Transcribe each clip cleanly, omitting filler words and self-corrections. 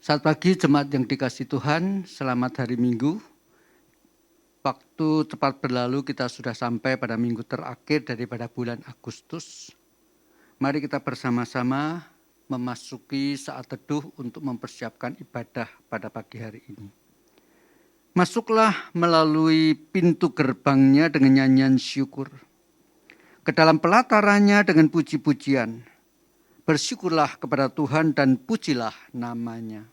Selamat pagi jemaat yang dikasihi Tuhan, selamat hari Minggu. Waktu tepat berlalu kita sudah sampai pada minggu terakhir daripada bulan Agustus. Mari kita bersama-sama memasuki saat teduh untuk mempersiapkan ibadah pada pagi hari ini. Masuklah melalui pintu gerbangnya dengan nyanyian syukur. Ke dalam pelatarannya dengan puji-pujian. Bersyukurlah kepada Tuhan dan pujilah namanya.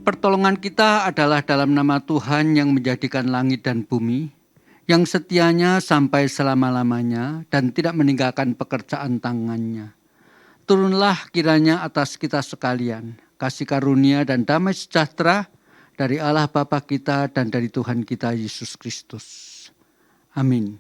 Pertolongan kita adalah dalam nama Tuhan yang menjadikan langit dan bumi, yang setianya sampai selama-lamanya dan tidak meninggalkan pekerjaan tangannya. Turunlah kiranya atas kita sekalian, kasih karunia dan damai sejahtera dari Allah Bapa kita dan dari Tuhan kita Yesus Kristus. Amin.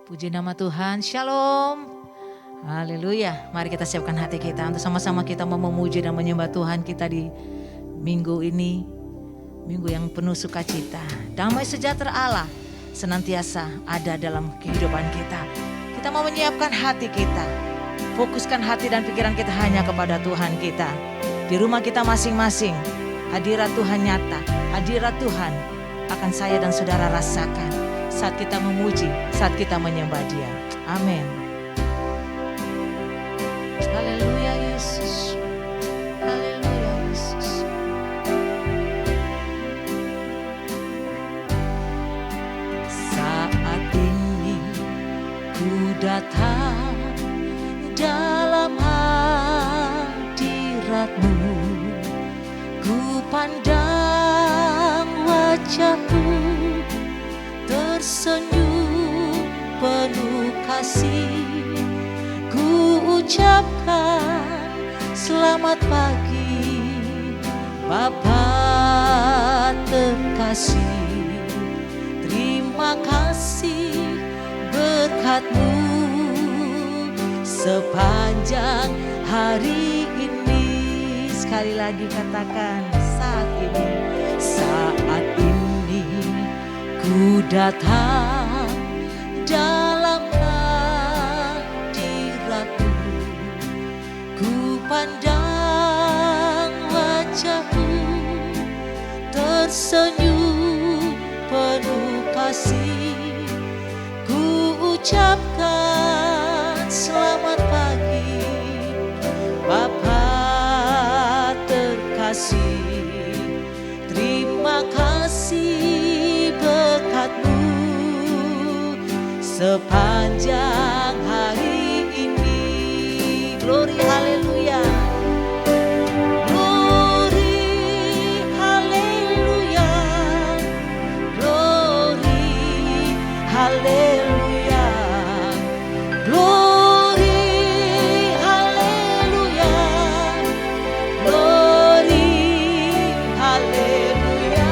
Puji nama Tuhan, Shalom. Haleluya. Mari kita siapkan hati kita untuk sama-sama kita mau memuji dan menyembah Tuhan kita di minggu ini. Minggu yang penuh sukacita. Damai sejahtera Allah senantiasa ada dalam kehidupan kita. Kita mau menyiapkan hati kita. Fokuskan hati dan pikiran kita hanya kepada Tuhan kita. Di rumah kita masing-masing, hadirat Tuhan nyata. Hadirat Tuhan akan saya dan saudara rasakan saat kita memuji, saat kita menyembah Dia. Amin. Haleluya Yesus. Haleluya Yesus. Saat ini ku datang dalam hadirat-Mu. Ku pandang wajah-Mu tersenyum penuh kasih. Ku ucapkan selamat pagi Bapa terkasih. Terima kasih berkat-Mu sepanjang hari ini. Sekali lagi katakan saat ini. Saat ini ku datang dalam hadirat-Mu. Ku pandang wajah-Mu tersenyum penuh kasih. Ku ucapkan selamat pagi Bapa terkasih. Terima kasih berkat-Mu sepanjang hari ini. Glory haleluya. Glory haleluya. Glory haleluya. Glory haleluya. Glory haleluya.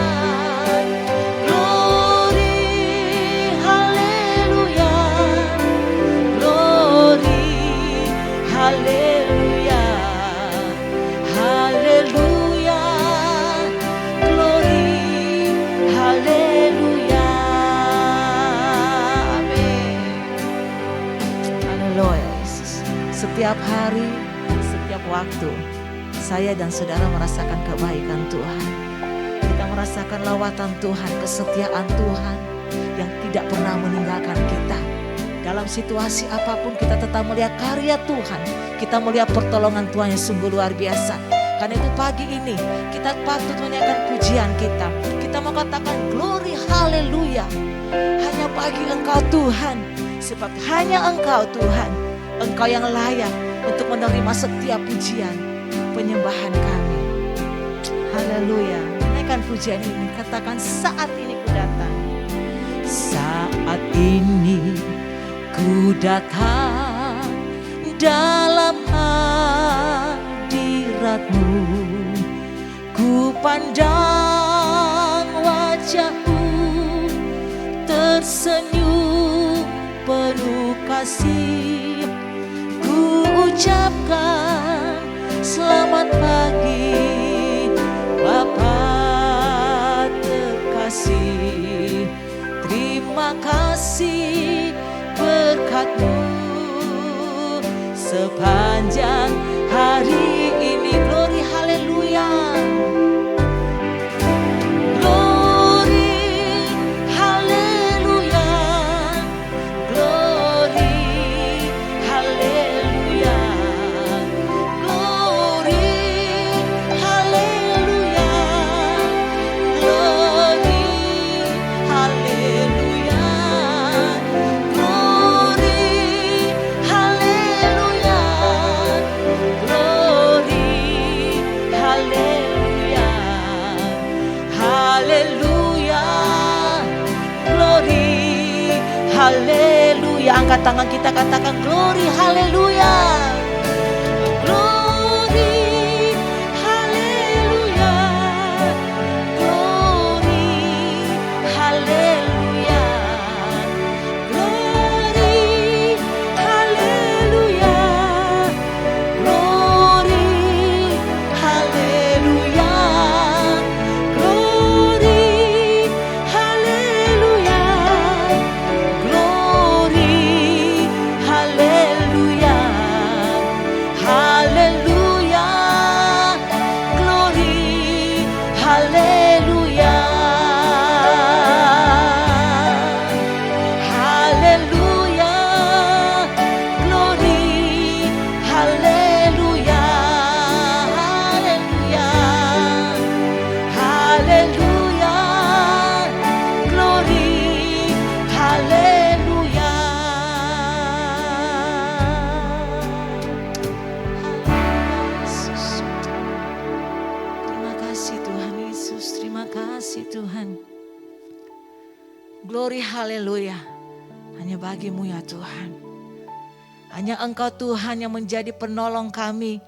Haleluya, haleluya, glory, haleluya, amin. Haleluya Yesus. Setiap hari, setiap waktu, saya dan saudara merasakan kebaikan Tuhan. Kita merasakan lawatan Tuhan, kesetiaan Tuhan yang tidak pernah meninggalkan kita. Dalam situasi apapun kita tetap melihat karya Tuhan. Kita melihat pertolongan Tuhan yang sungguh luar biasa. Karena itu pagi ini kita patut menyanyikan pujian kita. Kita mau katakan glory haleluya. Hanya bagi Engkau Tuhan. Sebab hanya Engkau Tuhan. Engkau yang layak untuk menerima setiap pujian penyembahan kami. Haleluya. Naikkan pujian ini. Katakan saat ini ku datang. Saat ini ku datang dalam hadirat-Mu. Ku pandang wajah-Mu tersenyum penuh kasih. Ku ucapkan selamat pagi Bapa terkasih. Terima kasih berkat-Mu sepanjang hari ini. Glory haleluya. Glory haleluya. Glory haleluya. Glory haleluya. Glory haleluya. Glory haleluya. Glory haleluya. Haleluya. Glory haleluya. Angkat tangan kita, katakan glory haleluya. Glory haleluya. Glory haleluya. Glory haleluya. Glory haleluya. Glory haleluya. Glory haleluya. Haleluya. Glory haleluya. Haleluya. Glory haleluya. Haleluya. Haleluya. Glory haleluya. Yesus. Terima kasih Tuhan Yesus. Terima kasih Tuhan. Glory haleluya. Hanya bagi-Mu ya Tuhan. Hanya Engkau Tuhan yang menjadi penolong kami.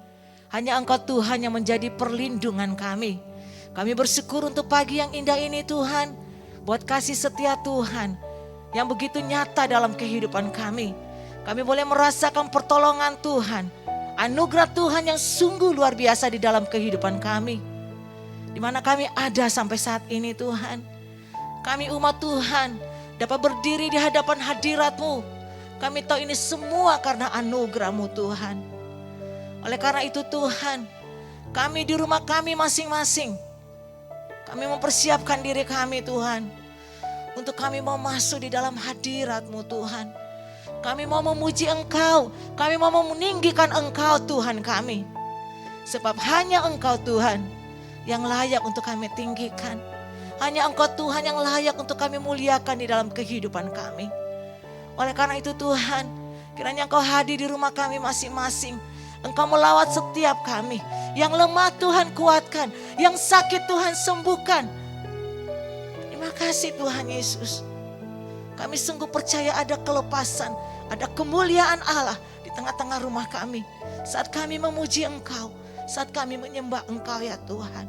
Hanya Engkau Tuhan yang menjadi perlindungan kami. Kami bersyukur untuk pagi yang indah ini Tuhan. Buat kasih setia Tuhan yang begitu nyata dalam kehidupan kami. Kami boleh merasakan pertolongan Tuhan. Anugerah Tuhan yang sungguh luar biasa di dalam kehidupan kami. Di mana kami ada sampai saat ini Tuhan. Kami umat Tuhan dapat berdiri di hadapan hadirat-Mu. Kami tahu ini semua karena anugerah-Mu Tuhan. Oleh karena itu Tuhan, kami di rumah kami masing-masing, kami mempersiapkan diri kami Tuhan. Untuk kami mau masuk di dalam hadirat-Mu Tuhan. Kami mau memuji Engkau, kami mau meninggikan Engkau Tuhan kami. Sebab hanya Engkau Tuhan yang layak untuk kami tinggikan. Hanya Engkau Tuhan yang layak untuk kami muliakan di dalam kehidupan kami. Oleh karena itu Tuhan, kiranya Engkau hadir di rumah kami masing-masing. Engkau melawat setiap kami. Yang lemah Tuhan kuatkan, yang sakit Tuhan sembuhkan. Terima kasih Tuhan Yesus. Kami sungguh percaya ada kelepasan, ada kemuliaan Allah di tengah-tengah rumah kami. Saat kami memuji Engkau, saat kami menyembah Engkau ya Tuhan.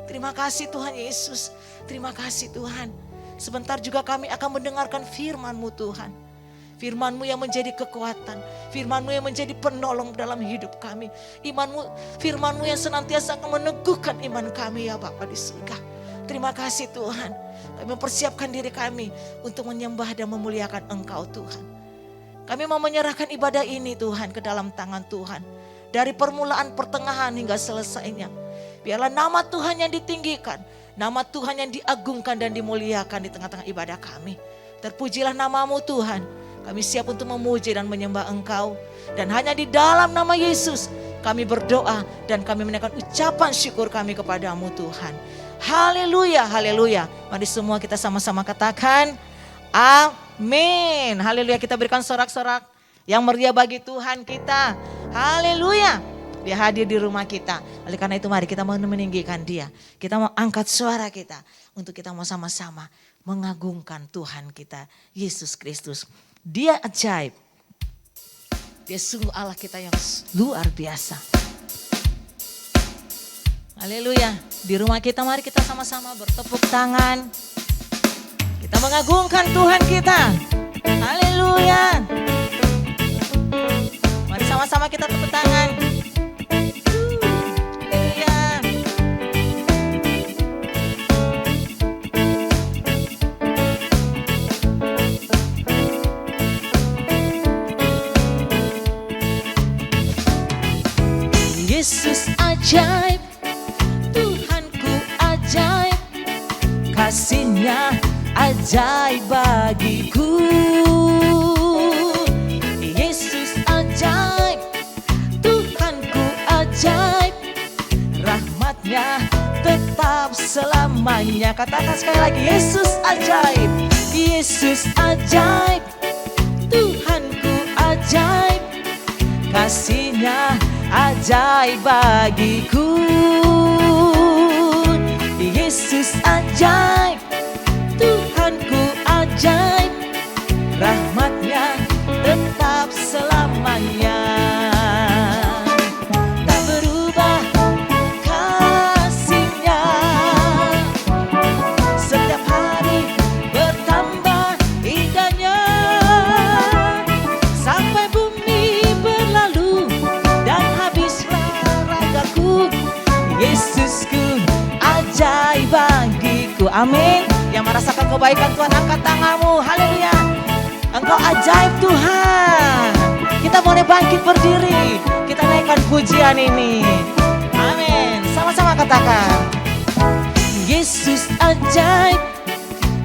Terima kasih Tuhan Yesus. Terima kasih Tuhan. Sebentar juga kami akan mendengarkan firman-Mu Tuhan. Firman-Mu yang menjadi kekuatan. Firman-Mu yang menjadi penolong dalam hidup kami. Firman-Mu yang senantiasa akan meneguhkan iman kami ya Bapa di surga. Terima kasih Tuhan. Kami mempersiapkan diri kami untuk menyembah dan memuliakan Engkau Tuhan. Kami mau menyerahkan ibadah ini Tuhan ke dalam tangan Tuhan. Dari permulaan, pertengahan hingga selesainya. Biarlah nama Tuhan yang ditinggikan. Nama Tuhan yang diagungkan dan dimuliakan di tengah-tengah ibadah kami. Terpujilah nama-Mu Tuhan. Kami siap untuk memuji dan menyembah Engkau. Dan hanya di dalam nama Yesus kami berdoa dan kami menaikkan ucapan syukur kami kepadamu Tuhan. Haleluya, haleluya. Mari semua kita sama-sama katakan amin. Haleluya, kita berikan sorak-sorak yang meriah bagi Tuhan kita. Haleluya. Dia hadir di rumah kita. Oleh karena itu mari kita mau meninggikan Dia. Kita mau angkat suara kita untuk kita mau sama-sama mengagungkan Tuhan kita, Yesus Kristus. Dia ajaib. Dia sungguh Allah kita yang luar biasa. Haleluya. Di rumah kita mari kita sama-sama bertepuk tangan. Kita mengagungkan Tuhan kita. Haleluya. Mari sama-sama kita tepuk tangan. Yesus ajaib, Tuhanku ajaib, kasih-Nya ajaib bagiku. Yesus ajaib, Tuhanku ajaib, rahmat-Nya tetap selamanya. Katakan sekali lagi, Yesus ajaib, Yesus ajaib, Tuhanku ajaib, kasih-Nya ajaib bagiku. Yesus ajaib, Tuhanku ajaib, rahmat-Nya tetap selamanya. Tak berubah kasih-Nya, setiap hari bertambah indahnya. Sampai bumi berlalu dan habislah ragaku, Yesusku ajaib bagiku. Amin. Yang merasakan kebaikan Tuhan angkat tanganmu. Haleluya. Engkau ajaib Tuhan. Kita boleh bangkit berdiri. Kita naikkan pujian ini. Amin. Sama-sama katakan. Yesus ajaib,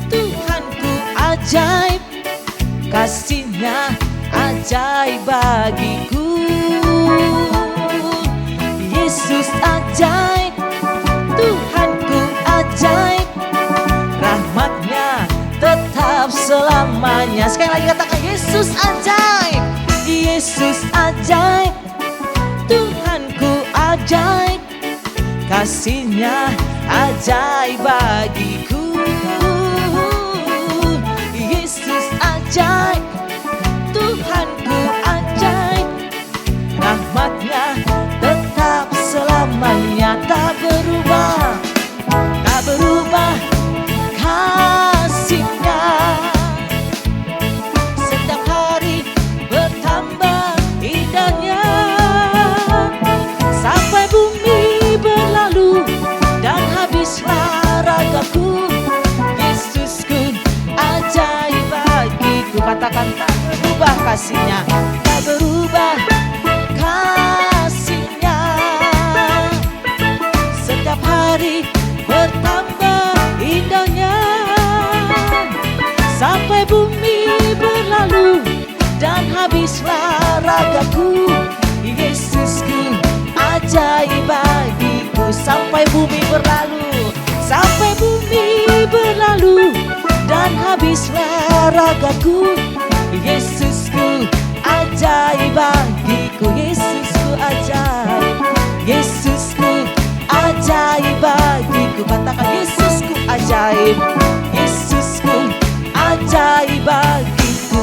Tuhanku ajaib, kasih-Nya ajaib bagiku. Yesus ajaib, Tuhanku ajaib, rahmat-Nya tetap selamanya. Sekali lagi katakan, Yesus ajaib, Yesus ajaib, Tuhanku ajaib, kasih-Nya ajaib bagiku. Yesus ajaib, Tuhanku ajaib, rahmat-Nya tetap selamanya. Tak berubah, tak berubah kasih-Nya. Setiap hari bertambah indahnya. Sampai bumi berlalu dan habislah ragaku, Yesusku ajaib bagiku. Katakan, tak berubah kasih-Nya, tak berubah kasih-Nya. Setiap hari bertambah indahnya. Sampai bumi berlalu dan habislah ragaku, Yesusku ajaib bagiku. Sampai bumi berlalu, sampai bumi berlalu dan habislah ragaku, Yesusku ajaib bagiku. Yesusku ajaib, Yesusku ajaib bagiku. Katakan, Yesusku ajaib, Yesusku ajaib bagiku.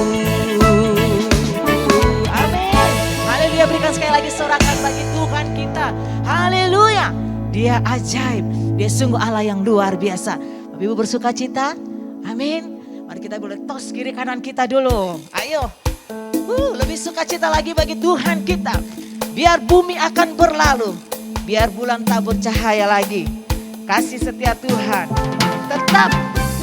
Amin. Haleluya. Berikan sekali lagi sorakan bagi Tuhan kita. Haleluya. Dia ajaib. Dia sungguh Allah yang luar biasa. Bapak Ibu bersuka cita? Amin. Mari kita boleh tos kiri kanan kita dulu. Ayo. Lebih sukacita lagi bagi Tuhan kita. Biar bumi akan berlalu, biar bulan tak bercahaya lagi, kasih setia Tuhan tetap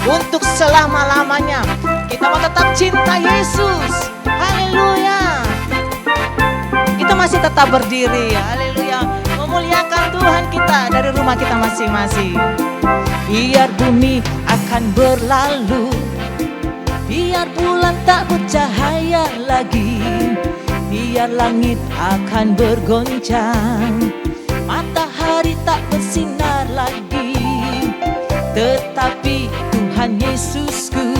untuk selama-lamanya. Kita mau tetap cinta Yesus. Haleluya. Kita masih tetap berdiri. Haleluya. Memuliakan Tuhan kita dari rumah kita masing-masing. Biar bumi akan berlalu, Biar bulan tak bercahaya lagi, biar langit akan bergoncang, matahari tak bersinar lagi, tetapi Tuhan Yesusku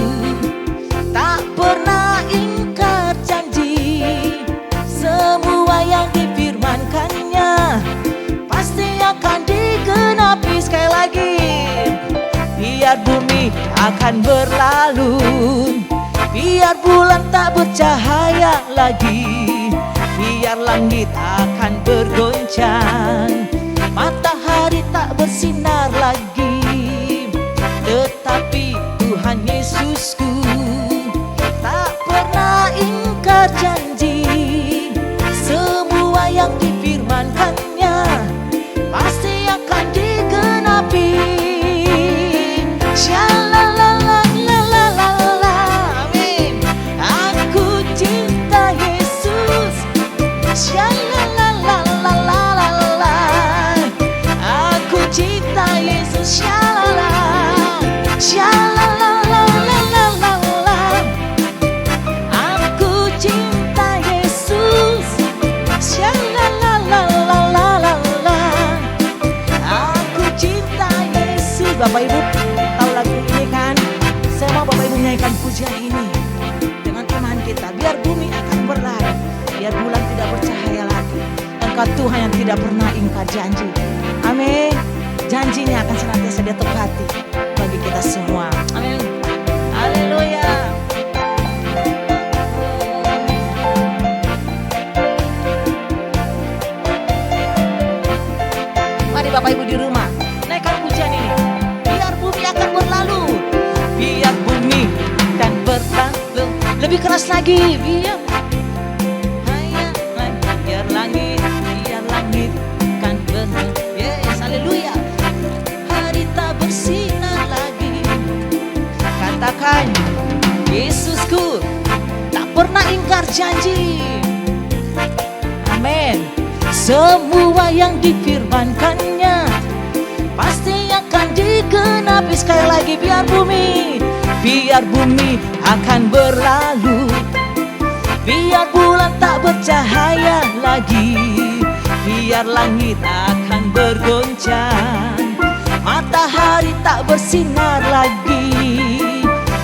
tak pernah ingkar janji. Semua yang difirmankannya pasti akan digenapi. Sekali lagi, biar bumi akan berlalu, biar bulan tak bercahaya lagi, biar langit akan bergoncang, matahari tak bersinar lagi, tetapi Tuhan Yesusku tak pernah ingkar janji. Semua yang difirmankannya pasti akan digenapi. Shalalalalalalalala, amin. Aku cinta Yesus. Shalalalalala, aku cinta Yesus. Shalala, shalalalalala, aku cinta Yesus. Shalalalalala, aku cinta Yesus. Bapak Ibu tahu lagu ini kan? Saya mau Bapak Ibu nyanyikan pujian ini dengan iman kita. Biar bumi akan berlalu, biar bulan tidak bercahaya lagi, Engkau Tuhan yang tidak pernah ingkar janji. Amin. Janjinya akan senantiasa Dia tepati bagi kita semua. Amin. Haleluya. Mari Bapak Ibu di rumah naikkan pujian ini. Biar bumi akan berlalu, biar bumi akan berlalu. Lebih keras lagi, biar langit kan berlalu. Yes, haleluya. Hari tak bersinar lagi. Katakan, Yesusku tak pernah ingkar janji. Amin. Semua yang difirmankannya pasti akan digenapi. Sekali lagi, biar bumi akan berlalu, biar bulan tak bercahaya lagi, biar langit akan bergoncang, matahari tak bersinar lagi,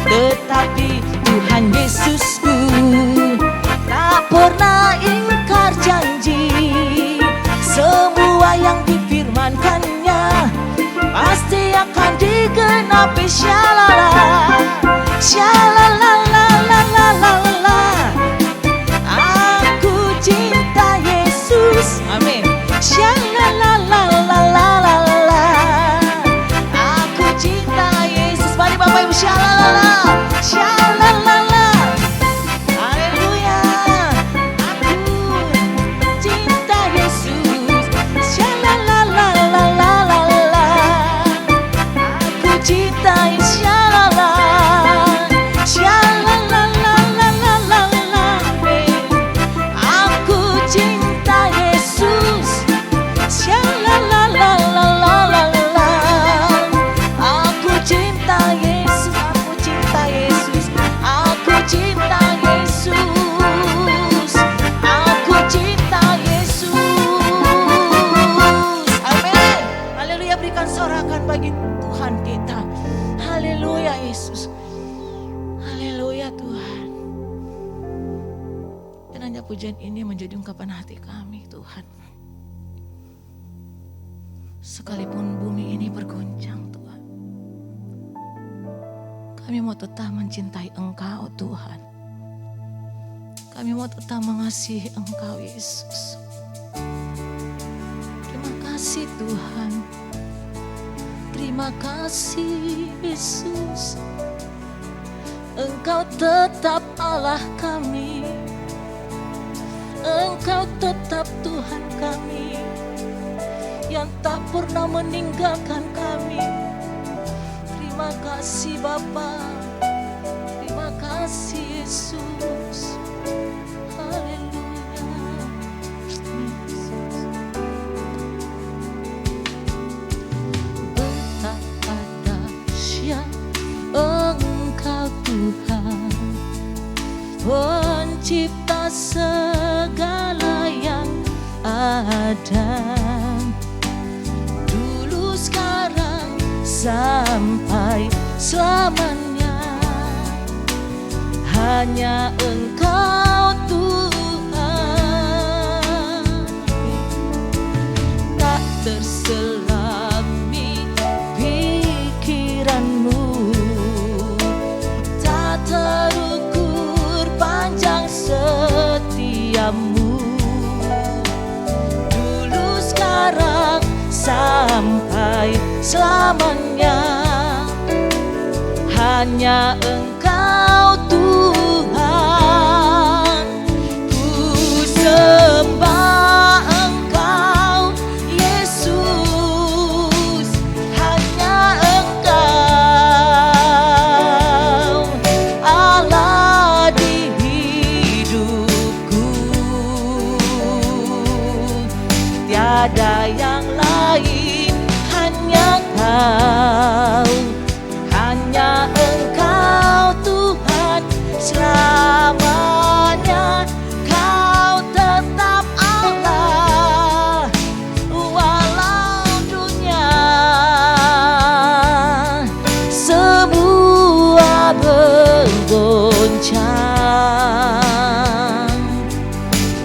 tetapi Tuhan Yesusku tak pernah ingkar janji. Semua yang difirmankannya pasti akan digenapi. Shalala, shalalalalala, aku cinta Yesus. Amin. Shalalalalala, aku cinta Yesus. Mari Bapak Ibu, shalalala, shalalala. Haleluya. Aku cinta Yesus. Shalalalalala, aku cinta Yesus. Shalala, shalalalalala, aku cinta Yesus. Shalalalalala, aku cinta Yesus. Aku cinta Yesus. Aku cinta Yesus. Aku cinta Yesus. Amin. Haleluya. Berikan sorakan bagi Tuhan kita. Haleluya Yesus. Haleluya Tuhan. Kiranya pujian ini menjadi ungkapan hati kami Tuhan. Sekalipun bumi ini bergoncang Tuhan, kami mau tetap mencintai Engkau Tuhan. Kami mau tetap mengasihi Engkau Yesus. Terima kasih Tuhan. Terima kasih Yesus. Engkau tetap Allah kami. Engkau tetap Tuhan kami yang tak pernah meninggalkan kami. Terima kasih Bapa. Terima kasih Yesus. Haleluya. Betapa dahsyat Engkau Tuhan. Pencipta segala yang ada, dulu sekarang sampai selamanya. Hanya Engkau Tuhan, tak terselami pikiranmu, tak terukur panjang setiamu. Dulu sekarang sampai selamanya. Hanya Engkau Tuhan, ku sembah Engkau Yesus. Hanya Engkau Allah di hidupku, tiada yang lain, hanya Kau. Hanya Engkau Tuhan selamanya. Kau tetap Allah walau dunia semua bergoncang,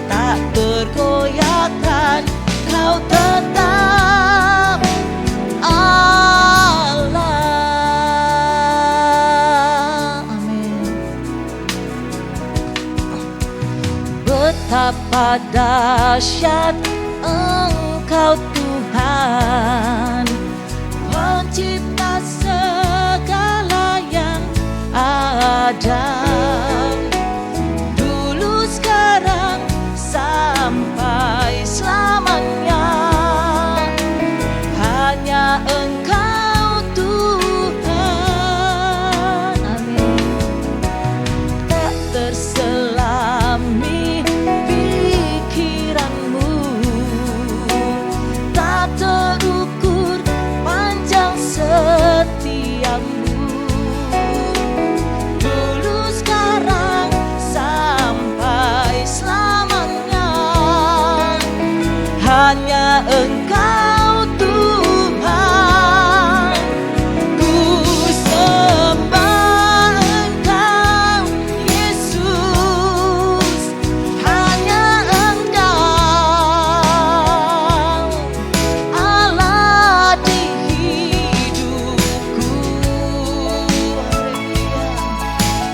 tak tergoyahkan. Kau tetap Allah. Amin. Betapa dahsyat Engkau Tuhan, pencipta segala yang ada, dulu sekarang sampai selamanya. Hanya Engkau Tuhan, amin. Tak terselami pikiranmu, tak terukur panjang setiamu. Dulu sekarang sampai selamanya. Hanya Engkau Tuhan, ku sembah Engkau Yesus. Hanya Engkau Allah di hidupku,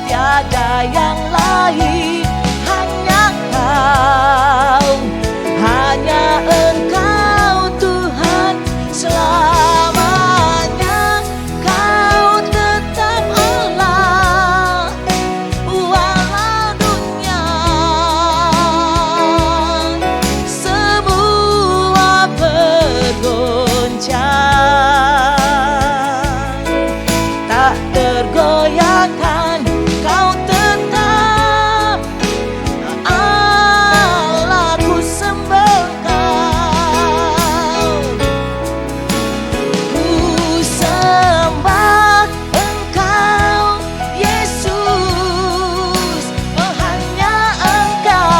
tiada yang lain, hanya Kau. Hanya Engkau Tuhan selamanya. Kau tetap Allah walau dunia semua bergoncang, tak tergoyahkan. Kau tetap Allah, ku sembah Kau. Ku sembah Engkau Yesus. Oh, hanya Engkau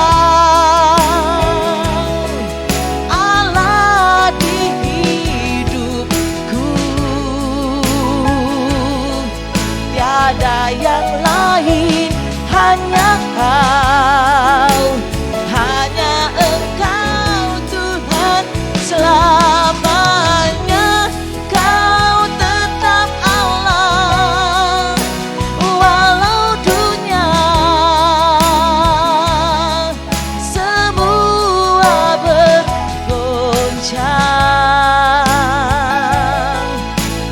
Allah di hidupku, tiada yang lain, hanya Kau. Hanya Engkau Tuhan selamanya. Kau tetap Allah walau dunia semua bergoncang,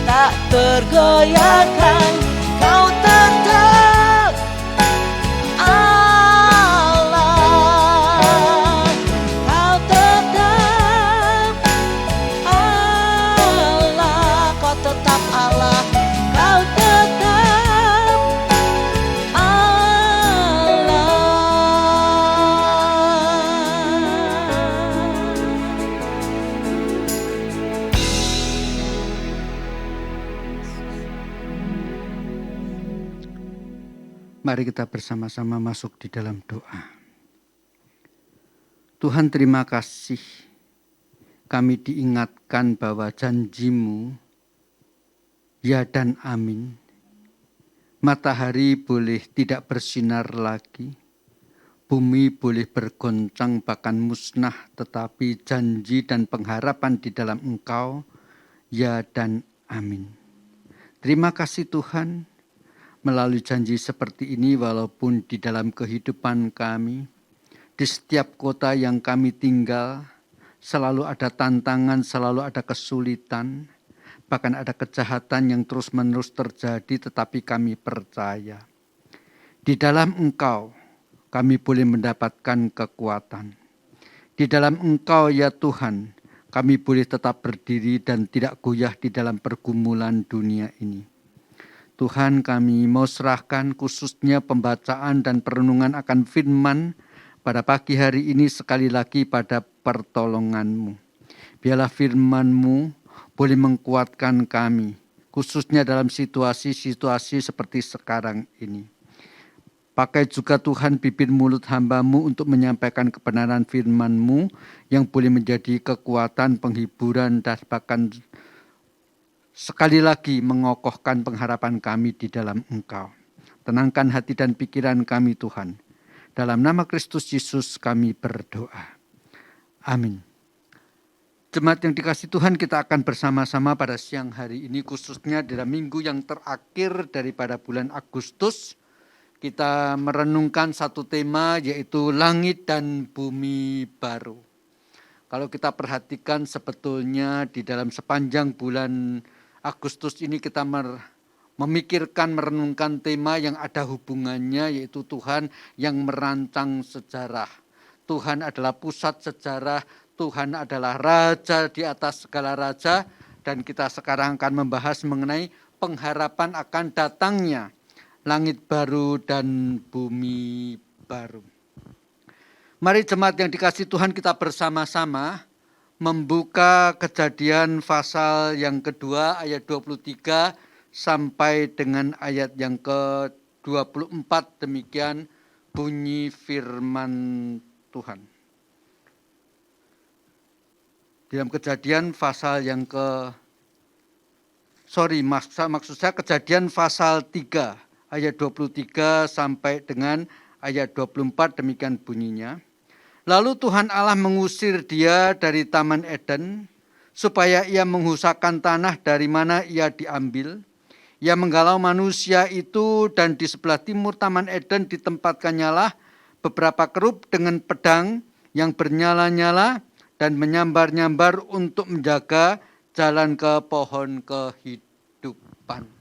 tak tergoyahkan. Kau tetap Allah, Kau tetap Allah, Kau tetap Allah, Kau tetap Allah. Mari kita bersama-sama masuk di dalam doa. Tuhan, terima kasih. Kami diingatkan bahwa janji-Mu ya dan amin. Matahari boleh tidak bersinar lagi. Bumi boleh bergoncang bahkan musnah, tetapi janji dan pengharapan di dalam Engkau ya dan amin. Terima kasih Tuhan. Melalui janji seperti ini, walaupun di dalam kehidupan kami, di setiap kota yang kami tinggal, selalu ada tantangan, selalu ada kesulitan, bahkan ada kejahatan yang terus-menerus terjadi, tetapi kami percaya. Di dalam Engkau, kami boleh mendapatkan kekuatan. Di dalam Engkau ya Tuhan, kami boleh tetap berdiri dan tidak goyah di dalam pergumulan dunia ini. Tuhan, kami mau serahkan khususnya pembacaan dan perenungan akan firman pada pagi hari ini sekali lagi pada pertolongan-Mu. Biarlah firman-Mu boleh menguatkan kami, khususnya dalam situasi-situasi seperti sekarang ini. Pakai juga Tuhan bibir mulut hamba-Mu untuk menyampaikan kebenaran firman-Mu yang boleh menjadi kekuatan, penghiburan, dan bahkan sekali lagi mengokohkan pengharapan kami di dalam Engkau. Tenangkan hati dan pikiran kami Tuhan. Dalam nama Kristus Yesus kami berdoa. Amin. Jemaat yang dikasihi Tuhan, kita akan bersama-sama pada siang hari ini, khususnya dalam minggu yang terakhir daripada bulan Agustus. Kita merenungkan satu tema, yaitu langit dan bumi baru. Kalau kita perhatikan sebetulnya di dalam sepanjang bulan Agustus ini kita memikirkan, merenungkan tema yang ada hubungannya, yaitu Tuhan yang merancang sejarah. Tuhan adalah pusat sejarah, Tuhan adalah raja di atas segala raja, dan kita sekarang akan membahas mengenai pengharapan akan datangnya langit baru dan bumi baru. Mari jemaat yang dikasihi Tuhan, kita bersama-sama membuka Kejadian pasal yang kedua ayat 23 sampai dengan ayat yang ke-24. Demikian bunyi firman Tuhan. Dalam Kejadian pasal yang maksud saya Kejadian pasal 3 ayat 23 sampai dengan ayat 24, demikian bunyinya. Lalu Tuhan Allah mengusir dia dari Taman Eden, supaya ia menghusahkan tanah dari mana ia diambil. Ia menggalau manusia itu, dan di sebelah timur Taman Eden ditempatkannya lah beberapa kerub dengan pedang yang bernyala-nyala dan menyambar-nyambar untuk menjaga jalan ke pohon kehidupan.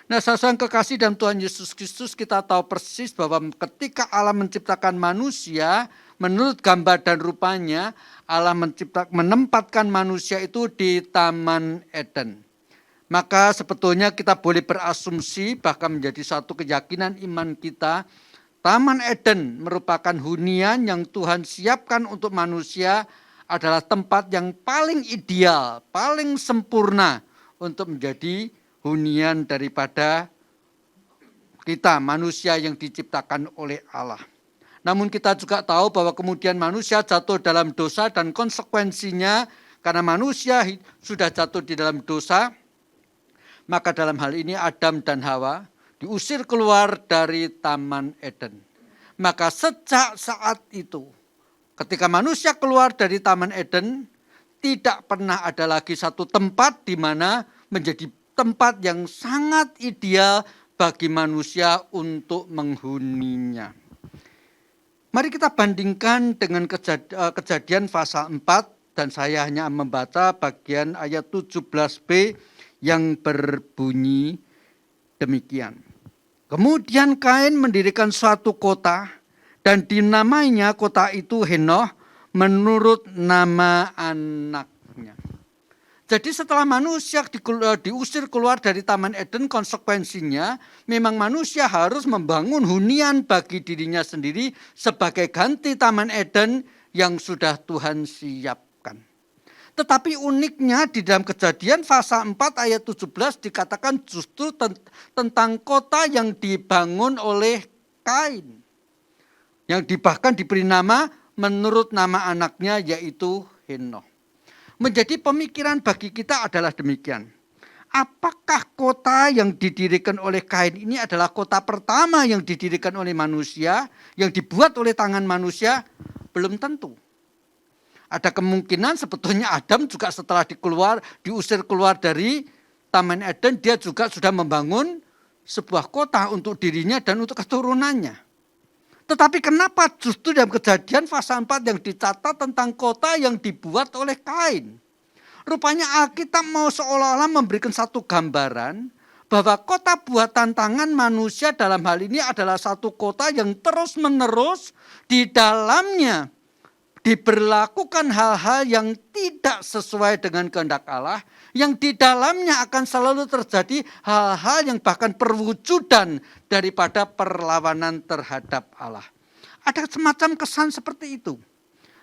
Nah, saudara kekasih dalam Tuhan Yesus Kristus, kita tahu persis bahwa ketika Allah menciptakan manusia, menurut gambar dan rupanya, Allah menempatkan manusia itu di Taman Eden. Maka sebetulnya kita boleh berasumsi, bahkan menjadi satu keyakinan iman kita, Taman Eden merupakan hunian yang Tuhan siapkan untuk manusia, adalah tempat yang paling ideal, paling sempurna untuk menjadi hunian daripada kita, manusia yang diciptakan oleh Allah. Namun kita juga tahu bahwa kemudian manusia jatuh dalam dosa, dan konsekuensinya karena manusia sudah jatuh di dalam dosa, maka dalam hal ini Adam dan Hawa diusir keluar dari Taman Eden. Maka sejak saat itu, ketika manusia keluar dari Taman Eden, tidak pernah ada lagi satu tempat di mana menjadi tempat yang sangat ideal bagi manusia untuk menghuninya. Mari kita bandingkan dengan Kejadian pasal 4, dan saya hanya membaca bagian ayat 17b yang berbunyi demikian. Kemudian Kain mendirikan suatu kota, dan dinamainya kota itu Henoh menurut nama anaknya. Jadi setelah manusia diusir keluar dari Taman Eden, konsekuensinya memang manusia harus membangun hunian bagi dirinya sendiri sebagai ganti Taman Eden yang sudah Tuhan siapkan. Tetapi uniknya di dalam Kejadian pasal 4 ayat 17 dikatakan justru tentang kota yang dibangun oleh Kain. Yang bahkan diberi nama menurut nama anaknya yaitu Henoh. Menjadi pemikiran bagi kita adalah demikian. Apakah kota yang didirikan oleh Kain ini adalah kota pertama yang didirikan oleh manusia, yang dibuat oleh tangan manusia? Belum tentu. Ada kemungkinan sebetulnya Adam juga setelah diusir keluar dari Taman Eden, dia juga sudah membangun sebuah kota untuk dirinya dan untuk keturunannya. Tetapi kenapa justru dalam Kejadian pasal 4 yang dicatat tentang kota yang dibuat oleh Kain? Rupanya Alkitab mau seolah-olah memberikan satu gambaran bahwa kota buatan tangan manusia dalam hal ini adalah satu kota yang terus-menerus di dalamnya diberlakukan hal-hal yang tidak sesuai dengan kehendak Allah, yang di dalamnya akan selalu terjadi hal-hal yang bahkan perwujudan daripada perlawanan terhadap Allah. Ada semacam kesan seperti itu.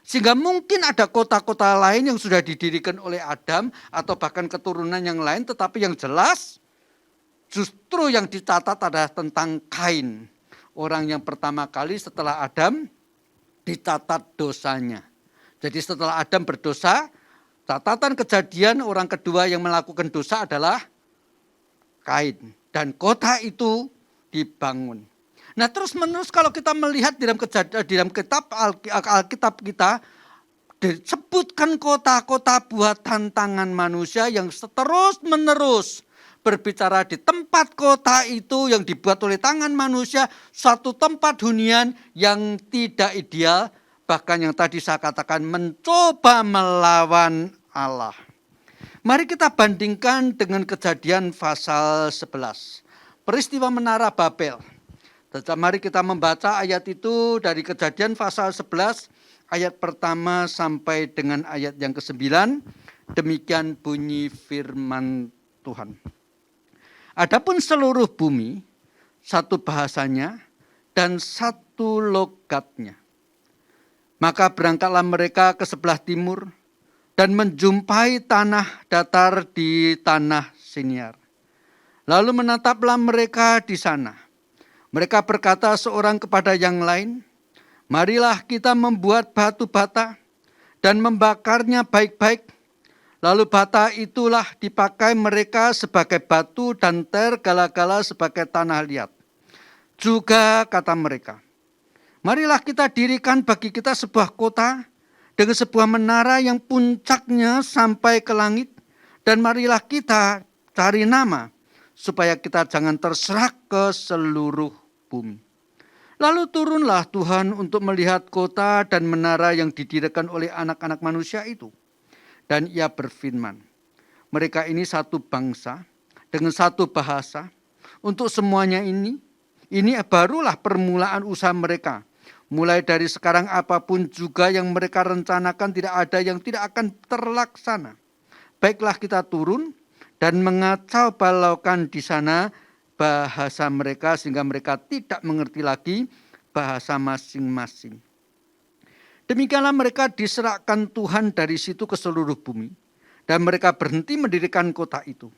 Sehingga mungkin ada kota-kota lain yang sudah didirikan oleh Adam atau bahkan keturunan yang lain, tetapi yang jelas justru yang dicatat adalah tentang Kain. Orang yang pertama kali setelah Adam dicatat dosanya. Jadi setelah Adam berdosa, catatan Kejadian orang kedua yang melakukan dosa adalah Kain. Dan kota itu dibangun. Nah terus menerus kalau kita melihat dalam kitab Alkitab kita, disebutkan kota-kota buatan tangan manusia yang terus menerus berbicara di tempat kota itu yang dibuat oleh tangan manusia, suatu tempat hunian yang tidak ideal, bahkan yang tadi saya katakan mencoba melawan Allah. Mari kita bandingkan dengan Kejadian pasal 11, peristiwa Menara Babel. Mari kita membaca ayat itu dari Kejadian pasal 11, ayat pertama sampai dengan ayat yang ke-9. Demikian bunyi firman Tuhan. Adapun seluruh bumi, satu bahasanya dan satu logatnya. Maka berangkatlah mereka ke sebelah timur dan menjumpai tanah datar di tanah Siniar. Lalu menataplah mereka di sana. Mereka berkata seorang kepada yang lain, marilah kita membuat batu bata dan membakarnya baik-baik. Lalu bata itulah dipakai mereka sebagai batu dan tergala-gala sebagai tanah liat. Juga kata mereka, marilah kita dirikan bagi kita sebuah kota dengan sebuah menara yang puncaknya sampai ke langit. Dan marilah kita cari nama supaya kita jangan terserak ke seluruh bumi. Lalu turunlah Tuhan untuk melihat kota dan menara yang didirikan oleh anak-anak manusia itu. Dan ia berfirman, mereka ini satu bangsa dengan satu bahasa. Untuk semuanya ini barulah permulaan usaha mereka. Mulai dari sekarang apapun juga yang mereka rencanakan tidak ada yang tidak akan terlaksana. Baiklah kita turun dan mengacau balaukan di sana bahasa mereka sehingga mereka tidak mengerti lagi bahasa masing-masing. Demikianlah mereka diserahkan Tuhan dari situ ke seluruh bumi. Dan mereka berhenti mendirikan kota itu.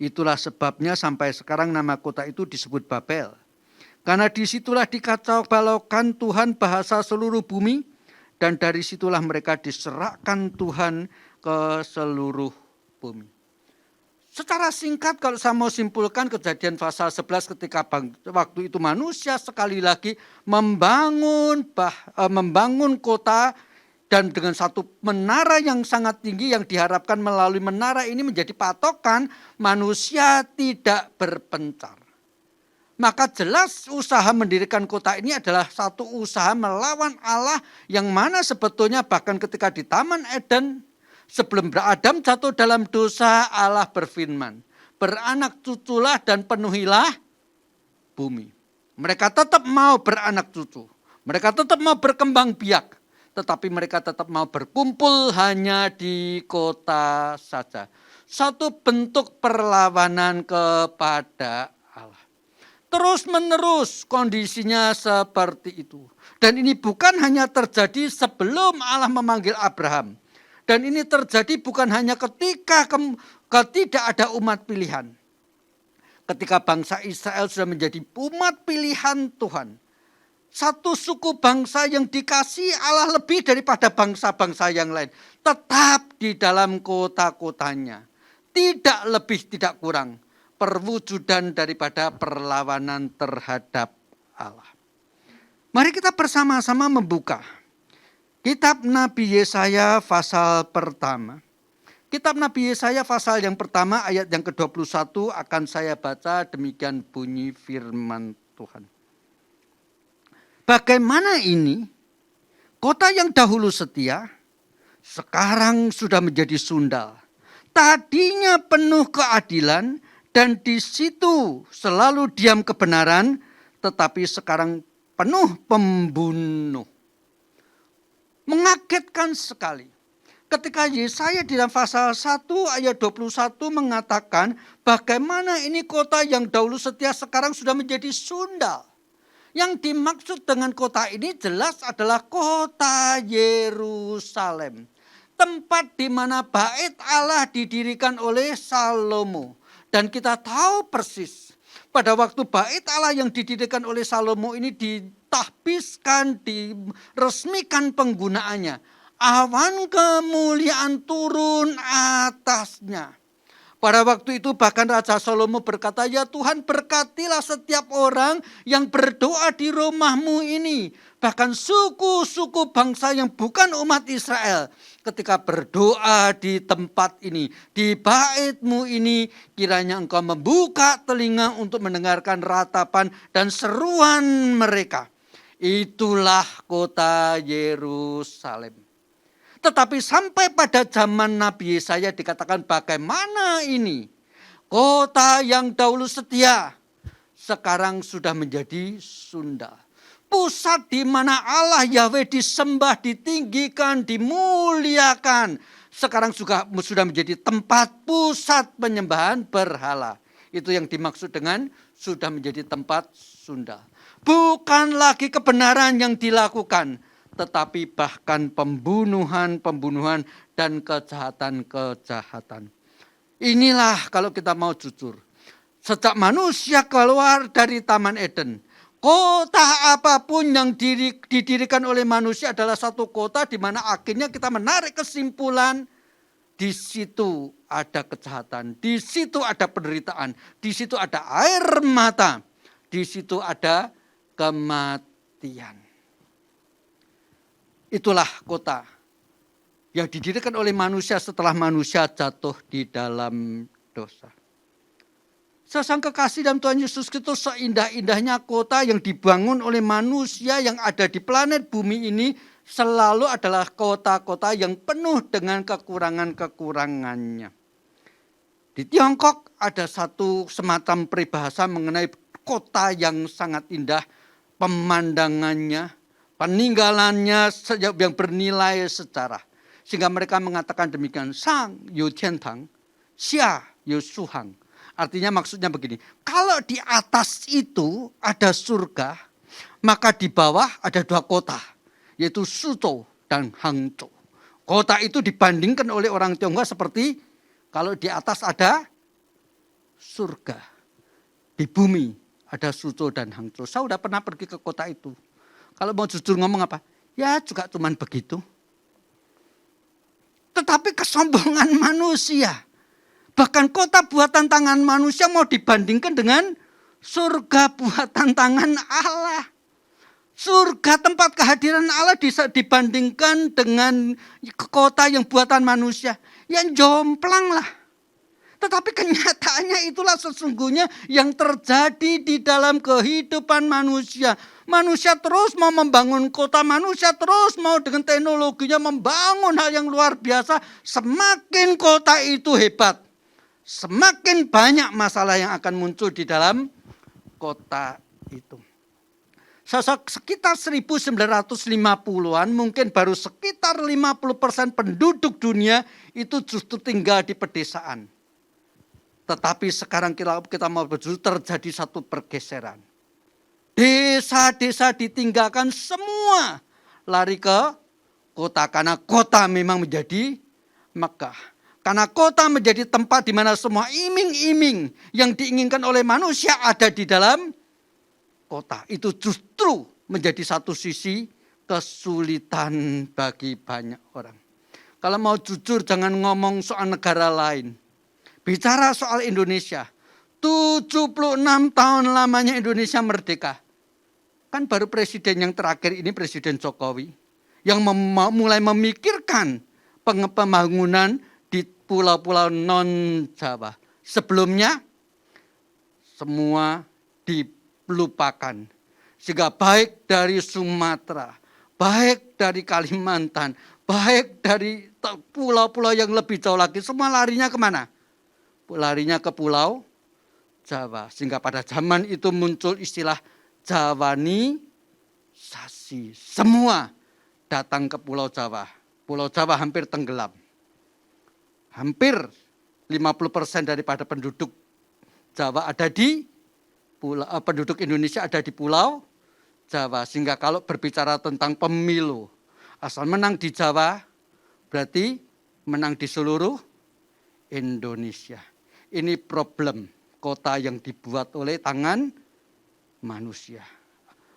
Itulah sebabnya sampai sekarang nama kota itu disebut Babel. Karena disitulah dikacau balaukan Tuhan bahasa seluruh bumi. Dan dari situlah mereka diserahkan Tuhan ke seluruh bumi. Secara singkat kalau saya mau simpulkan Kejadian pasal 11 ketika waktu itu manusia sekali lagi membangun kota dan dengan satu menara yang sangat tinggi yang diharapkan melalui menara ini menjadi patokan manusia tidak berpencar. Maka jelas usaha mendirikan kota ini adalah satu usaha melawan Allah yang mana sebetulnya bahkan ketika di Taman Eden sebelum Adam jatuh dalam dosa, Allah berfirman, beranak cuculah dan penuhilah bumi. Mereka tetap mau beranak cucu. Mereka tetap mau berkembang biak. Tetapi mereka tetap mau berkumpul hanya di kota saja. Satu bentuk perlawanan kepada Allah. Terus menerus kondisinya seperti itu. Dan ini bukan hanya terjadi sebelum Allah memanggil Abraham. Dan ini terjadi bukan hanya ketika tidak ada umat pilihan. Ketika bangsa Israel sudah menjadi umat pilihan Tuhan. satu suku bangsa yang dikasihi Allah lebih daripada bangsa-bangsa yang lain. Tetap di dalam kota-kotanya. Tidak lebih, tidak kurang. Perwujudan daripada perlawanan terhadap Allah. Mari kita bersama-sama membuka Kitab Nabi Yesaya pasal pertama. Kitab Nabi Yesaya pasal yang pertama ayat yang ke-21 akan saya baca, demikian bunyi firman Tuhan. Bagaimana ini? Kota yang dahulu setia, sekarang sudah menjadi sundal. Tadinya penuh keadilan dan di situ selalu diam kebenaran, tetapi sekarang penuh pembunuh. Mengagetkan sekali. Ketika Yesaya di dalam pasal 1 ayat 21 mengatakan bagaimana ini kota yang dahulu setia sekarang sudah menjadi sundal. Yang dimaksud dengan kota ini jelas adalah kota Yerusalem. Tempat di mana bait Allah didirikan oleh Salomo. Dan kita tahu persis pada waktu bait Allah yang didirikan oleh Salomo ini ditahbiskan, diresmikan penggunaannya. Awan kemuliaan turun atasnya. Pada waktu itu bahkan Raja Salomo berkata, ya Tuhan berkatilah setiap orang yang berdoa di rumahmu ini. Bahkan suku-suku bangsa yang bukan umat Israel. Ketika berdoa di tempat ini, di baitmu ini, kiranya engkau membuka telinga untuk mendengarkan ratapan dan seruan mereka. Itulah kota Yerusalem. Tetapi sampai pada zaman Nabi Yesaya dikatakan bagaimana ini? Kota yang dahulu setia, sekarang sudah menjadi sundal. Pusat di mana Allah Yahweh disembah, ditinggikan, dimuliakan. Sekarang sudah menjadi tempat pusat penyembahan berhala. Itu yang dimaksud dengan sudah menjadi tempat sundal. Bukan lagi kebenaran yang dilakukan, tetapi bahkan pembunuhan dan kejahatan. Inilah kalau kita mau jujur. Sejak manusia keluar dari Taman Eden, kota apapun yang didirikan oleh manusia adalah satu kota di mana akhirnya kita menarik kesimpulan di situ ada kejahatan, di situ ada penderitaan, di situ ada air mata, di situ ada kematian. Itulah kota yang didirikan oleh manusia setelah manusia jatuh di dalam dosa. Sesang kekasih dalam Tuhan Yesus Kristus, seindah-indahnya kota yang dibangun oleh manusia yang ada di planet bumi ini selalu adalah kota-kota yang penuh dengan kekurangan-kekurangannya. Di Tiongkok ada satu semacam peribahasa mengenai kota yang sangat indah, pemandangannya, peninggalannya yang bernilai sejarah. Sehingga mereka mengatakan demikian, Sang yu tiantang, xia yu suhang. Artinya maksudnya begini, kalau di atas itu ada surga, maka di bawah ada dua kota, yaitu Suzhou dan Hangzhou. Kota itu dibandingkan oleh orang Tionghoa seperti kalau di atas ada surga, di bumi ada Suzhou dan Hangzhou. Saya sudah pernah pergi ke kota itu. Kalau mau jujur ngomong apa? Ya juga cuman begitu. Tetapi kesombongan manusia. Bahkan kota buatan tangan manusia mau dibandingkan dengan surga buatan tangan Allah. Surga tempat kehadiran Allah dibandingkan dengan kota yang buatan manusia. Yang jomplang lah. Tetapi kenyataannya itulah sesungguhnya yang terjadi di dalam kehidupan manusia. Manusia terus mau membangun kota, manusia terus mau dengan teknologinya membangun hal yang luar biasa. Semakin kota itu hebat, semakin banyak masalah yang akan muncul di dalam kota itu. Sekitar 1950-an mungkin baru sekitar 50% penduduk dunia itu justru tinggal di pedesaan. Tetapi sekarang kita mau berjujur terjadi satu pergeseran. Desa-desa ditinggalkan semua lari ke kota. Karena kota memang menjadi Mekah. Karena kota menjadi tempat di mana semua iming-iming yang diinginkan oleh manusia ada di dalam kota. Itu justru menjadi satu sisi kesulitan bagi banyak orang. Kalau mau jujur jangan ngomong soal negara lain. Bicara soal Indonesia. 76 tahun lamanya Indonesia merdeka. Kan baru presiden yang terakhir ini Presiden Jokowi. Yang mulai memikirkan pembangunan di pulau-pulau non-Jawa. Sebelumnya semua dilupakan. Sehingga baik dari Sumatera, baik dari Kalimantan, baik dari pulau-pulau yang lebih jauh lagi, semua larinya kemana? Larinya ke pulau Jawa. Sehingga pada zaman itu muncul istilah Jawanisasi. Semua datang ke Pulau Jawa. Pulau Jawa hampir tenggelam. Hampir 50% daripada penduduk Jawa ada di penduduk Indonesia ada di Pulau Jawa. Sehingga kalau berbicara tentang pemilu, asal menang di Jawa berarti menang di seluruh Indonesia. Ini problem kota yang dibuat oleh tangan manusia.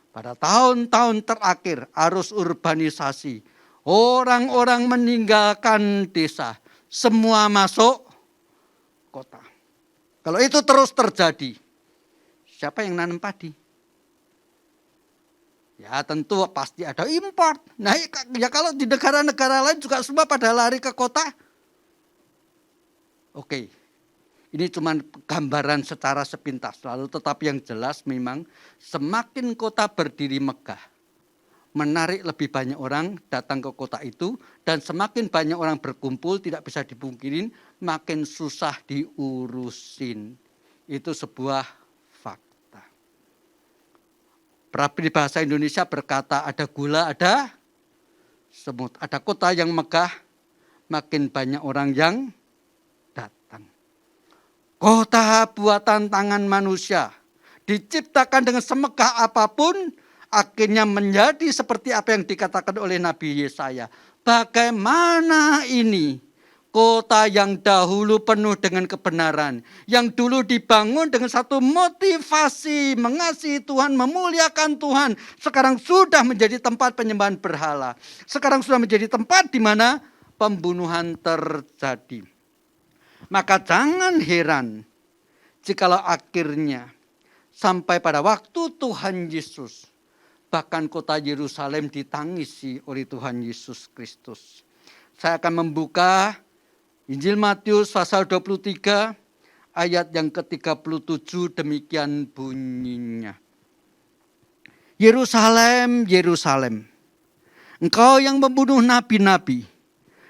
Pada tahun-tahun terakhir arus urbanisasi, orang-orang meninggalkan desa, semua masuk kota. Kalau itu terus terjadi, siapa yang nanam padi? Ya tentu pasti ada import. Nah ya kalau di negara-negara lain juga semua pada lari ke kota. Oke, ini cuma gambaran secara sepintas. Lalu tetapi yang jelas memang semakin kota berdiri megah, menarik lebih banyak orang datang ke kota itu. Dan semakin banyak orang berkumpul tidak bisa dipungkirin makin susah diurusin. Itu sebuah fakta. Bahasa Indonesia berkata ada gula, ada semut. Ada kota yang megah, makin banyak orang yang datang. Kota buatan tangan manusia diciptakan dengan semegah apapun, akhirnya menjadi seperti apa yang dikatakan oleh Nabi Yesaya. Bagaimana ini kota yang dahulu penuh dengan kebenaran, yang dulu dibangun dengan satu motivasi mengasihi Tuhan, memuliakan Tuhan, sekarang sudah menjadi tempat penyembahan berhala. Sekarang sudah menjadi tempat di mana pembunuhan terjadi. Maka jangan heran jikalau akhirnya sampai pada waktu Tuhan Yesus, bahkan kota Yerusalem ditangisi oleh Tuhan Yesus Kristus. Saya akan membuka Injil Matius pasal 23 ayat yang ke-37, demikian bunyinya. Yerusalem, Yerusalem, engkau yang membunuh nabi-nabi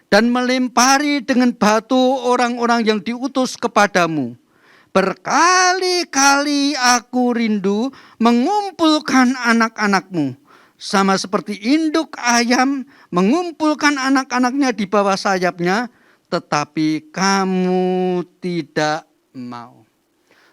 dan melempari dengan batu orang-orang yang diutus kepadamu. Berkali-kali aku rindu mengumpulkan anak-anakmu, sama seperti induk ayam mengumpulkan anak-anaknya di bawah sayapnya, tetapi kamu tidak mau.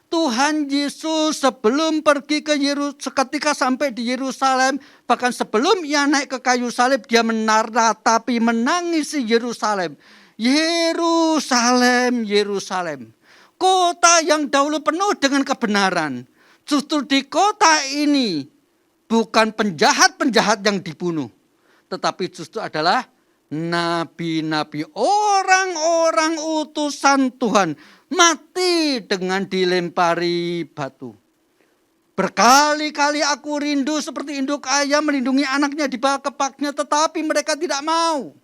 Tuhan Yesus sebelum pergi ke ketika sampai di Yerusalem, bahkan sebelum ia naik ke kayu salib, dia menaratapi, menangisi Yerusalem. Yerusalem, Yerusalem, kota yang dahulu penuh dengan kebenaran. Justru di kota ini bukan penjahat-penjahat yang dibunuh, tetapi justru adalah nabi-nabi, orang-orang utusan Tuhan, mati dengan dilempari batu. Berkali-kali aku rindu seperti induk ayam melindungi anaknya di bawah kepaknya, tetapi mereka tidak mau.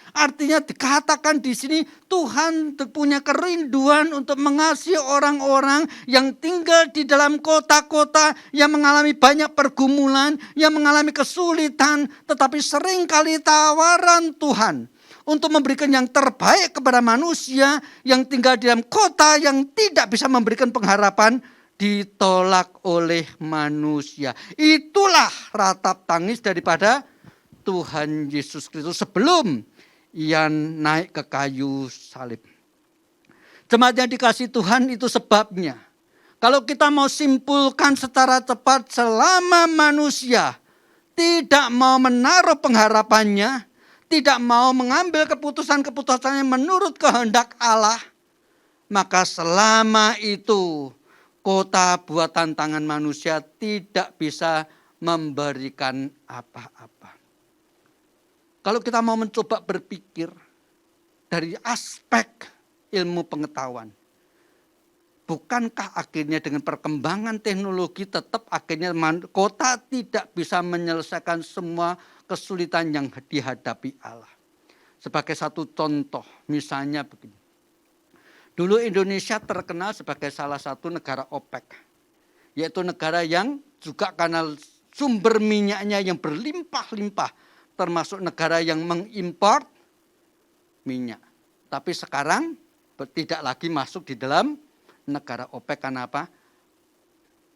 Artinya dikatakan di sini Tuhan punya kerinduan untuk mengasihi orang-orang yang tinggal di dalam kota-kota yang mengalami banyak pergumulan, yang mengalami kesulitan, tetapi seringkali tawaran Tuhan untuk memberikan yang terbaik kepada manusia yang tinggal di dalam kota yang tidak bisa memberikan pengharapan ditolak oleh manusia. Itulah ratap tangis daripada Tuhan Yesus Kristus sebelum ia naik ke kayu salib. Jemaat yang dikasihi Tuhan, itu sebabnya kalau kita mau simpulkan secara cepat, selama manusia tidak mau menaruh pengharapannya, tidak mau mengambil keputusan-keputusannya menurut kehendak Allah, maka selama itu kota buatan tangan manusia tidak bisa memberikan apa-apa. Kalau kita mau mencoba berpikir dari aspek ilmu pengetahuan, bukankah akhirnya dengan perkembangan teknologi tetap akhirnya kota tidak bisa menyelesaikan semua kesulitan yang dihadapi Allah. Sebagai satu contoh, misalnya begini. Dulu Indonesia terkenal sebagai salah satu negara OPEC, yaitu negara yang juga karena sumber minyaknya yang berlimpah-limpah, termasuk negara yang mengimpor minyak. Tapi sekarang tidak lagi masuk di dalam negara OPEC karena apa?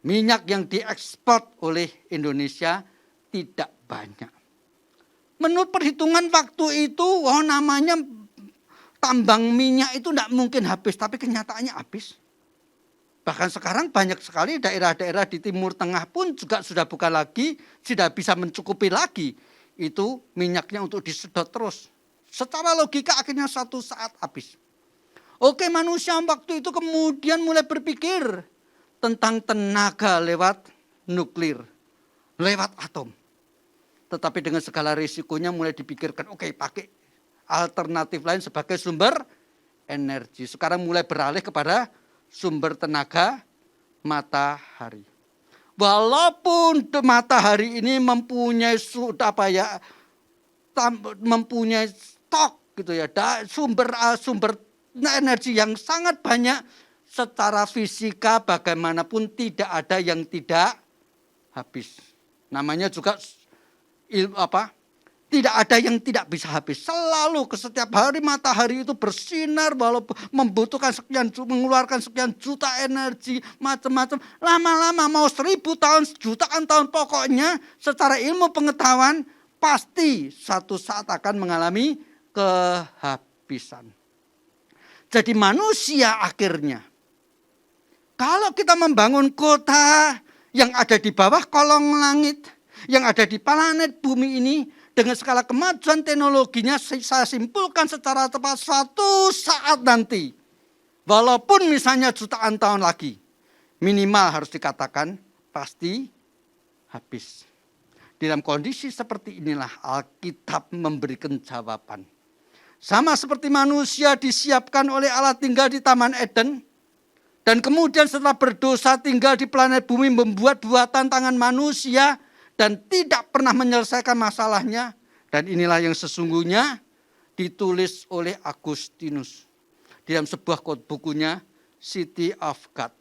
Minyak yang diekspor oleh Indonesia tidak banyak. Menurut perhitungan waktu itu, namanya tambang minyak itu tidak mungkin habis, tapi kenyataannya habis. Bahkan sekarang banyak sekali daerah-daerah di Timur Tengah pun juga sudah bukan lagi, tidak bisa mencukupi lagi itu minyaknya untuk disedot terus. Secara logika akhirnya suatu saat habis. Oke, manusia waktu itu kemudian mulai berpikir tentang tenaga lewat nuklir, lewat atom. Tetapi dengan segala risikonya mulai dipikirkan, oke, pakai alternatif lain sebagai sumber energi. Sekarang mulai beralih kepada sumber tenaga matahari. Walaupun matahari ini mempunyai mempunyai stok gitu ya, sumber energi yang sangat banyak, secara fisika bagaimanapun tidak ada yang tidak habis. Namanya juga tidak ada yang tidak bisa habis. Selalu setiap hari matahari itu bersinar walaupun membutuhkan mengeluarkan sekian juta energi, macam-macam. Lama-lama mau 1000 tahun, jutaan tahun, pokoknya secara ilmu pengetahuan pasti suatu saat akan mengalami kehabisan. Jadi manusia akhirnya, kalau kita membangun kota yang ada di bawah kolong langit, yang ada di planet bumi ini, dengan skala kemajuan teknologinya, saya simpulkan secara tepat suatu saat nanti, walaupun misalnya jutaan tahun lagi, minimal harus dikatakan pasti habis. Dalam kondisi seperti inilah Alkitab memberikan jawaban. Sama seperti manusia disiapkan oleh Allah tinggal di Taman Eden, dan kemudian setelah berdosa tinggal di planet bumi membuat buatan tangan manusia, dan tidak pernah menyelesaikan masalahnya. Dan inilah yang sesungguhnya ditulis oleh Agustinus dalam sebuah bukunya City of God.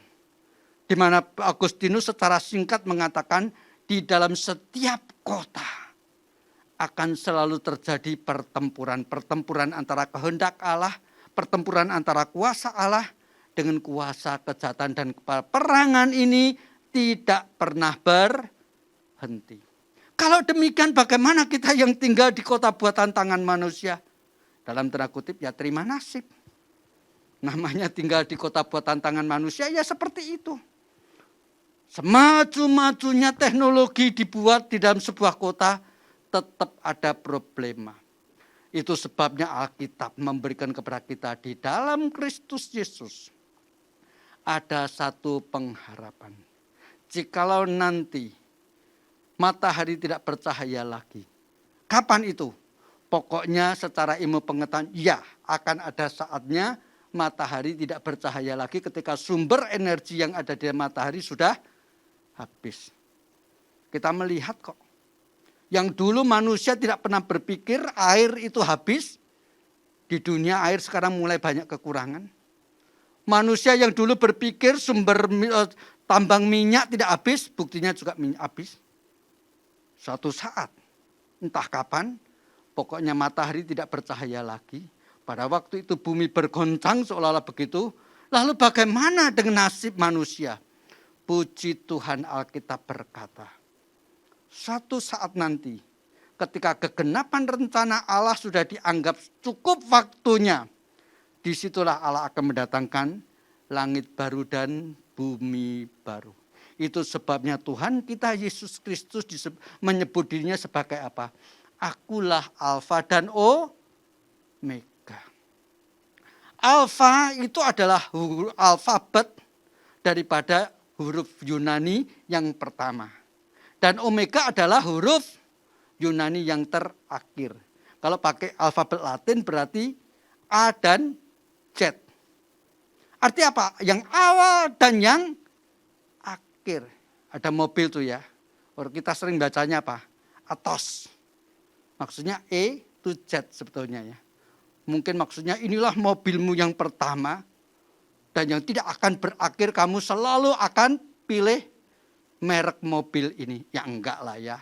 Di mana Agustinus secara singkat mengatakan di dalam setiap kota akan selalu terjadi pertempuran. Pertempuran antara kehendak Allah, pertempuran antara kuasa Allah dengan kuasa kejahatan, dan peperangan ini tidak pernah berhenti. Kalau demikian bagaimana kita yang tinggal di kota buatan tangan manusia? Dalam tanda kutip ya terima nasib. Namanya tinggal di kota buatan tangan manusia ya seperti itu. Semaju-majunya teknologi dibuat di dalam sebuah kota, tetap ada problema. Itu sebabnya Alkitab memberikan kepada kita di dalam Kristus Yesus ada satu pengharapan. Jikalau nanti matahari tidak bercahaya lagi, kapan itu? Pokoknya secara ilmu pengetahuan, ya akan ada saatnya matahari tidak bercahaya lagi ketika sumber energi yang ada di matahari sudah habis. Kita melihat kok, yang dulu manusia tidak pernah berpikir air itu habis, di dunia air sekarang mulai banyak kekurangan. Manusia yang dulu berpikir sumber tambang minyak tidak habis, buktinya juga minyak habis. Suatu saat, entah kapan, pokoknya matahari tidak bercahaya lagi. Pada waktu itu bumi bergoncang seolah-olah begitu. Lalu bagaimana dengan nasib manusia? Puji Tuhan, Alkitab berkata, suatu saat nanti ketika kegenapan rencana Allah sudah dianggap cukup waktunya, disitulah Allah akan mendatangkan langit baru dan bumi baru. Itu sebabnya Tuhan kita Yesus Kristus menyebut dirinya sebagai apa? Akulah Alfa dan Omega. Alfa itu adalah alfabet daripada huruf Yunani yang pertama. Dan omega adalah huruf Yunani yang terakhir. Kalau pakai alfabet Latin berarti A dan Z. Artinya apa? Yang awal dan yang akhir. Ada mobil tuh ya. Orang kita sering bacanya apa? Atos. Maksudnya E to Z sebetulnya ya. Mungkin maksudnya inilah mobilmu yang pertama. Dan yang tidak akan berakhir, kamu selalu akan pilih merek mobil ini. Ya enggak lah ya.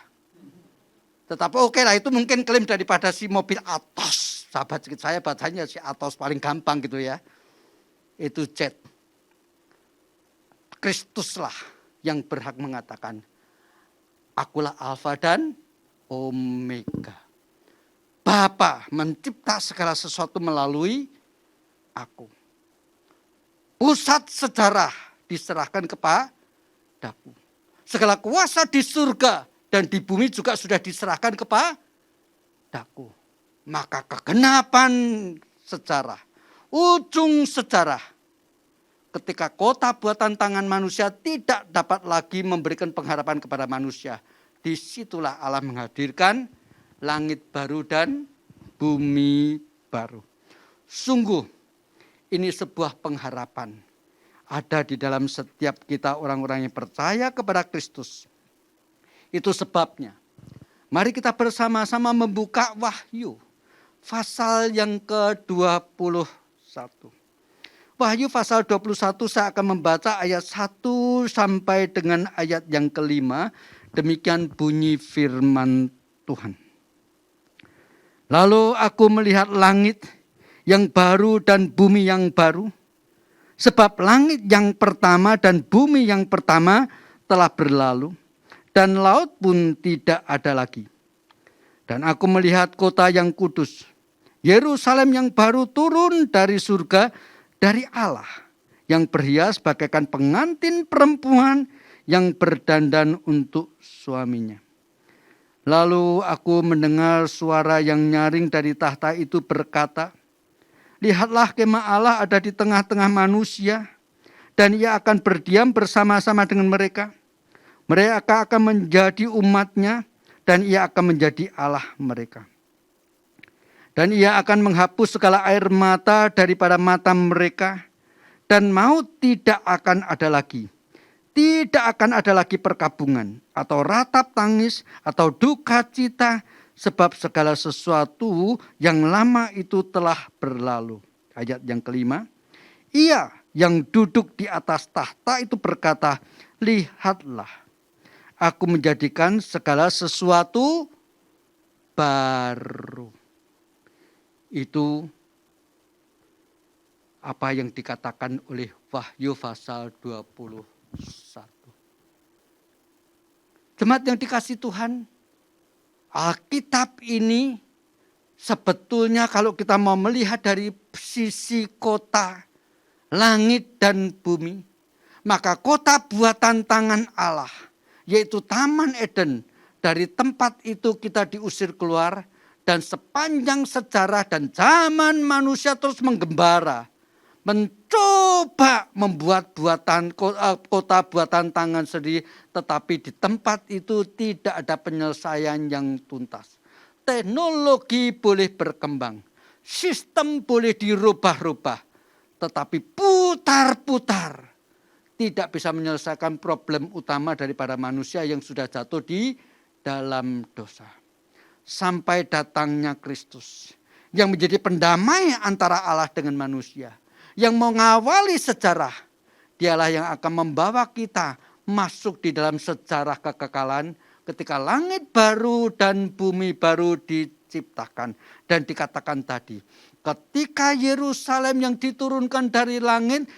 Tetapi oke lah, itu mungkin klaim daripada si mobil Atos. Sahabat saya bacanya si Atos paling gampang gitu ya. Itu Z. Kristuslah yang berhak mengatakan, akulah Alfa dan Omega. Bapa mencipta segala sesuatu melalui aku. Pusat sejarah diserahkan kepadaku. Segala kuasa di surga dan di bumi juga sudah diserahkan kepadaku. Maka kegenapan sejarah, ujung sejarah, ketika kota buatan tangan manusia tidak dapat lagi memberikan pengharapan kepada manusia. Disitulah Allah menghadirkan langit baru dan bumi baru. Sungguh ini sebuah pengharapan. Ada di dalam setiap kita orang-orang yang percaya kepada Kristus. Itu sebabnya. Mari kita bersama-sama membuka Wahyu. Pasal yang ke-21. Wahyu pasal 21 saya akan membaca ayat 1 sampai dengan ayat yang ke-5. Demikian bunyi firman Tuhan. Lalu aku melihat langit yang baru dan bumi yang baru. Sebab langit yang pertama dan bumi yang pertama telah berlalu. Dan laut pun tidak ada lagi. Dan aku melihat kota yang kudus, Yerusalem yang baru turun dari surga, dari Allah. Yang berhias bagaikan pengantin perempuan yang berdandan untuk suaminya. Lalu aku mendengar suara yang nyaring dari tahta itu berkata, lihatlah kemah Allah ada di tengah-tengah manusia, dan ia akan berdiam bersama-sama dengan mereka. Mereka akan menjadi umatnya, dan ia akan menjadi Allah mereka. Dan ia akan menghapus segala air mata daripada mata mereka, dan maut tidak akan ada lagi. Tidak akan ada lagi perkabungan, atau ratap tangis, atau duka cita, sebab segala sesuatu yang lama itu telah berlalu. Ayat yang ke-5. Ia yang duduk di atas tahta itu berkata, lihatlah, aku menjadikan segala sesuatu baru. Itu apa yang dikatakan oleh Wahyu pasal 21. Jemaat yang dikasihi Tuhan, Alkitab ini sebetulnya kalau kita mau melihat dari sisi kota, langit dan bumi, maka kota buatan tangan Allah, yaitu Taman Eden, dari tempat itu kita diusir keluar, dan sepanjang sejarah dan zaman manusia terus menggembara, mencoba membuat kota buatan tangan sendiri, tetapi di tempat itu tidak ada penyelesaian yang tuntas. Teknologi boleh berkembang, sistem boleh dirubah-rubah, tetapi putar-putar tidak bisa menyelesaikan problem utama daripada manusia yang sudah jatuh di dalam dosa. Sampai datangnya Kristus yang menjadi pendamai antara Allah dengan manusia, yang mengawali sejarah. Dialah yang akan membawa kita masuk di dalam sejarah kekekalan ketika langit baru dan bumi baru diciptakan. Dan dikatakan tadi, ketika Yerusalem yang diturunkan dari langit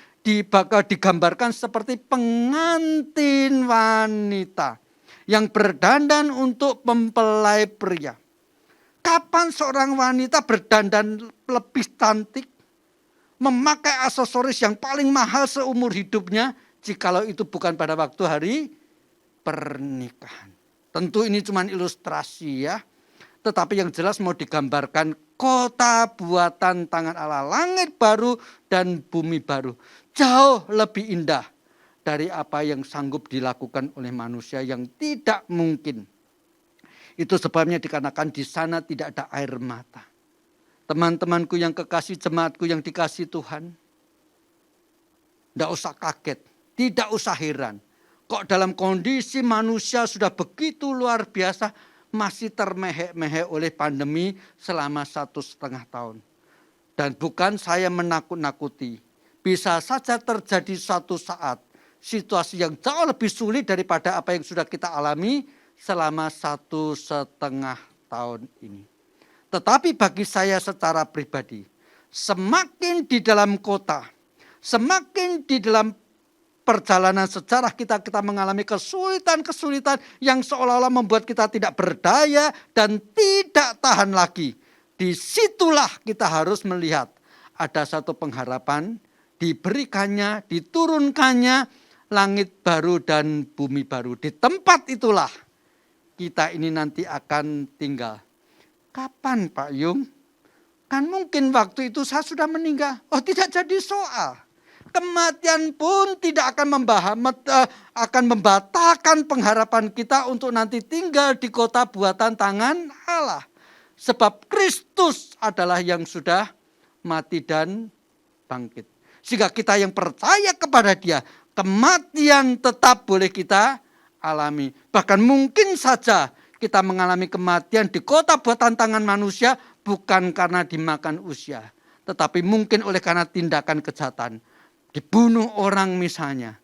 bakal digambarkan seperti pengantin wanita yang berdandan untuk mempelai pria. Kapan seorang wanita berdandan lebih cantik, memakai aksesoris yang paling mahal seumur hidupnya, jikalau itu bukan pada waktu hari pernikahan. Tentu ini cuma ilustrasi ya. Tetapi yang jelas mau digambarkan kota buatan tangan Allah, langit baru dan bumi baru. Jauh lebih indah dari apa yang sanggup dilakukan oleh manusia yang tidak mungkin. Itu sebabnya dikarenakan di sana tidak ada air mata. Teman-temanku yang kekasih, jemaatku yang dikasih Tuhan, tidak usah kaget, tidak usah heran. Kok dalam kondisi manusia sudah begitu luar biasa, masih termehek-mehek oleh pandemi selama 1,5 tahun. Dan bukan saya menakut-nakuti. Bisa saja terjadi suatu saat situasi yang jauh lebih sulit daripada apa yang sudah kita alami selama 1,5 tahun ini. Tetapi bagi saya secara pribadi, semakin di dalam kota, semakin di dalam perjalanan sejarah kita mengalami kesulitan-kesulitan yang seolah-olah membuat kita tidak berdaya dan tidak tahan lagi. Disitulah kita harus melihat ada satu pengharapan, diberikannya, diturunkannya langit baru dan bumi baru. Di tempat itulah kita ini nanti akan tinggal. Kapan Pak Yung? Kan mungkin waktu itu saya sudah meninggal. Oh, tidak jadi soal. Kematian pun tidak akan membatalkan pengharapan kita untuk nanti tinggal di kota buatan tangan Allah. Sebab Kristus adalah yang sudah mati dan bangkit. Sehingga kita yang percaya kepada Dia, kematian tetap boleh kita alami. Bahkan mungkin saja kita mengalami kematian di kota buatan tangan manusia bukan karena dimakan usia. Tetapi mungkin oleh karena tindakan kejahatan. Dibunuh orang misalnya.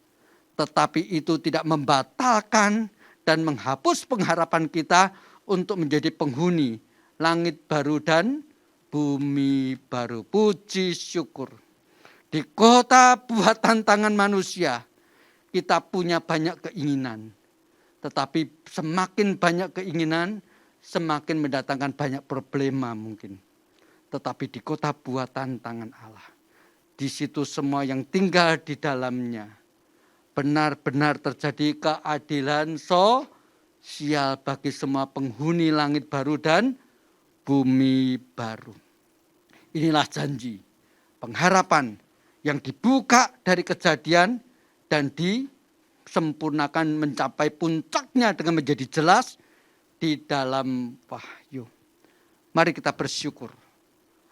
Tetapi itu tidak membatalkan dan menghapus pengharapan kita untuk menjadi penghuni langit baru dan bumi baru. Puji syukur. Di kota buatan tangan manusia kita punya banyak keinginan. Tetapi semakin banyak keinginan, semakin mendatangkan banyak problema mungkin. Tetapi di kota buatan tangan Allah, di situ semua yang tinggal di dalamnya, benar-benar terjadi keadilan sosial bagi semua penghuni langit baru dan bumi baru. Inilah janji, pengharapan yang dibuka dari Kejadian dan disempurnakan mencapai puncaknya dengan menjadi jelas di dalam Wahyu. Mari kita bersyukur.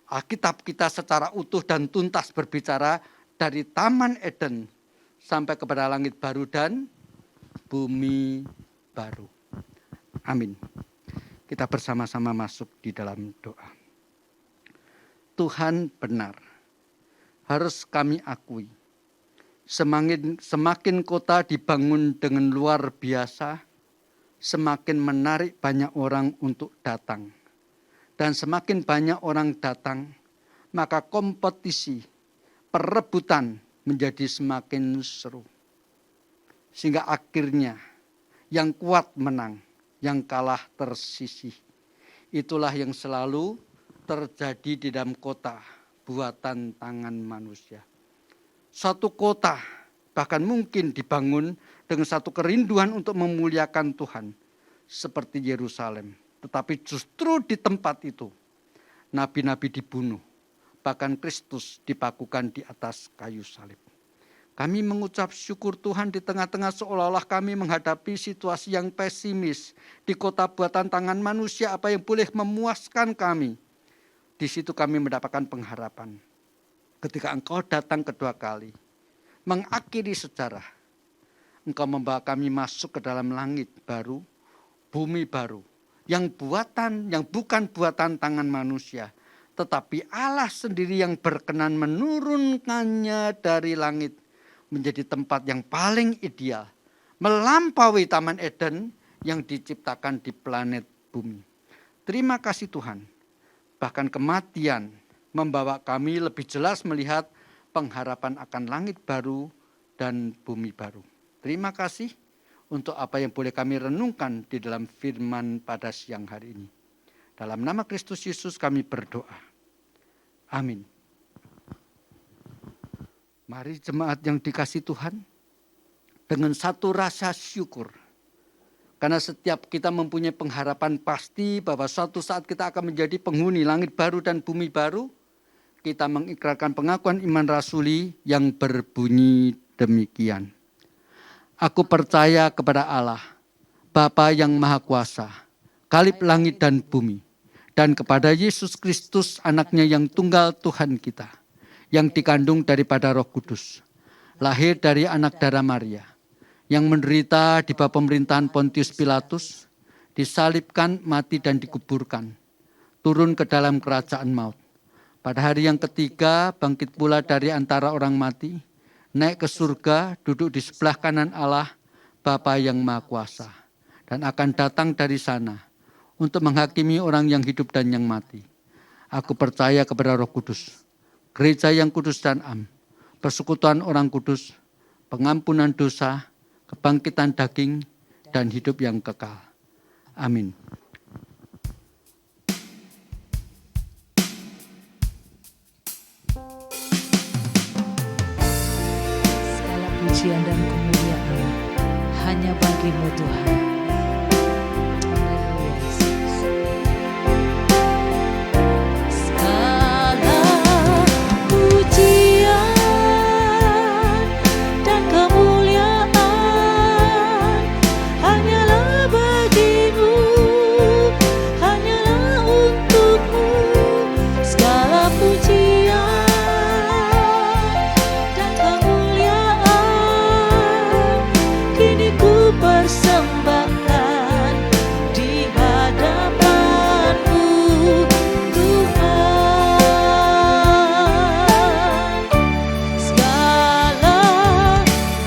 Alkitab kita secara utuh dan tuntas berbicara dari Taman Eden sampai kepada langit baru dan bumi baru. Amin. Kita bersama-sama masuk di dalam doa. Tuhan benar, harus kami akui. Semakin kota dibangun dengan luar biasa, semakin menarik banyak orang untuk datang. Dan semakin banyak orang datang, maka kompetisi, perebutan menjadi semakin seru. Sehingga akhirnya yang kuat menang, yang kalah tersisih. Itulah yang selalu terjadi di dalam kota buatan tangan manusia. Suatu kota bahkan mungkin dibangun dengan satu kerinduan untuk memuliakan Tuhan seperti Yerusalem. Tetapi justru di tempat itu nabi-nabi dibunuh, bahkan Kristus dipakukan di atas kayu salib. Kami mengucap syukur Tuhan di tengah-tengah seolah-olah kami menghadapi situasi yang pesimis. Di kota buatan tangan manusia apa yang boleh memuaskan kami. Di situ kami mendapatkan pengharapan. Ketika Engkau datang kedua kali, mengakhiri sejarah, Engkau membawa kami masuk ke dalam langit baru, bumi baru. Yang bukan buatan tangan manusia. Tetapi Allah sendiri yang berkenan menurunkannya dari langit. Menjadi tempat yang paling ideal. Melampaui Taman Eden yang diciptakan di planet bumi. Terima kasih Tuhan. Bahkan kematian membawa kami lebih jelas melihat pengharapan akan langit baru dan bumi baru. Terima kasih untuk apa yang boleh kami renungkan di dalam firman pada siang hari ini. Dalam nama Kristus Yesus kami berdoa. Amin. Mari jemaat yang dikasih Tuhan, dengan satu rasa syukur. Karena setiap kita mempunyai pengharapan pasti bahwa suatu saat kita akan menjadi penghuni langit baru dan bumi baru. Kita mengikrarkan pengakuan iman rasuli yang berbunyi demikian. Aku percaya kepada Allah, Bapa yang Maha Kuasa, Kalib langit dan bumi, dan kepada Yesus Kristus anaknya yang tunggal Tuhan kita, yang dikandung daripada Roh Kudus, lahir dari anak darah Maria, yang menderita di bawah pemerintahan Pontius Pilatus, disalibkan, mati dan dikuburkan, turun ke dalam kerajaan maut. Pada hari yang ketiga bangkit pula dari antara orang mati, naik ke surga, duduk di sebelah kanan Allah, Bapa yang Maha Kuasa, dan akan datang dari sana untuk menghakimi orang yang hidup dan yang mati. Aku percaya kepada Roh Kudus, gereja yang kudus dan am, persekutuan orang kudus, pengampunan dosa, kebangkitan daging, dan hidup yang kekal. Amin. Segala pujian dan kemuliaan hanya bagi-Mu Tuhan. Haleluya, Yesus. Segala pujian dan kemuliaan hanyalah bagi-Mu, hanyalah untuk-Mu. Segala pujian dan kemuliaan kini ku persembahkan di hadapan-Mu, Tuhan. Segala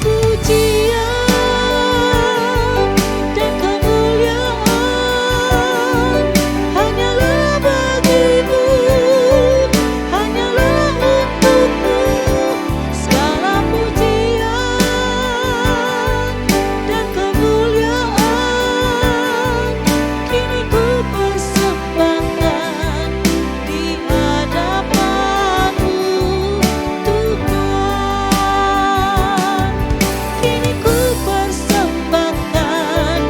pujian dan kemuliaan hanyalah bagi-Mu, hanyalah untuk-Mu. Segala pujian dan kemuliaan kini ku persembahkan di hadapan-Mu, Tuhan. Kini ku persembahkan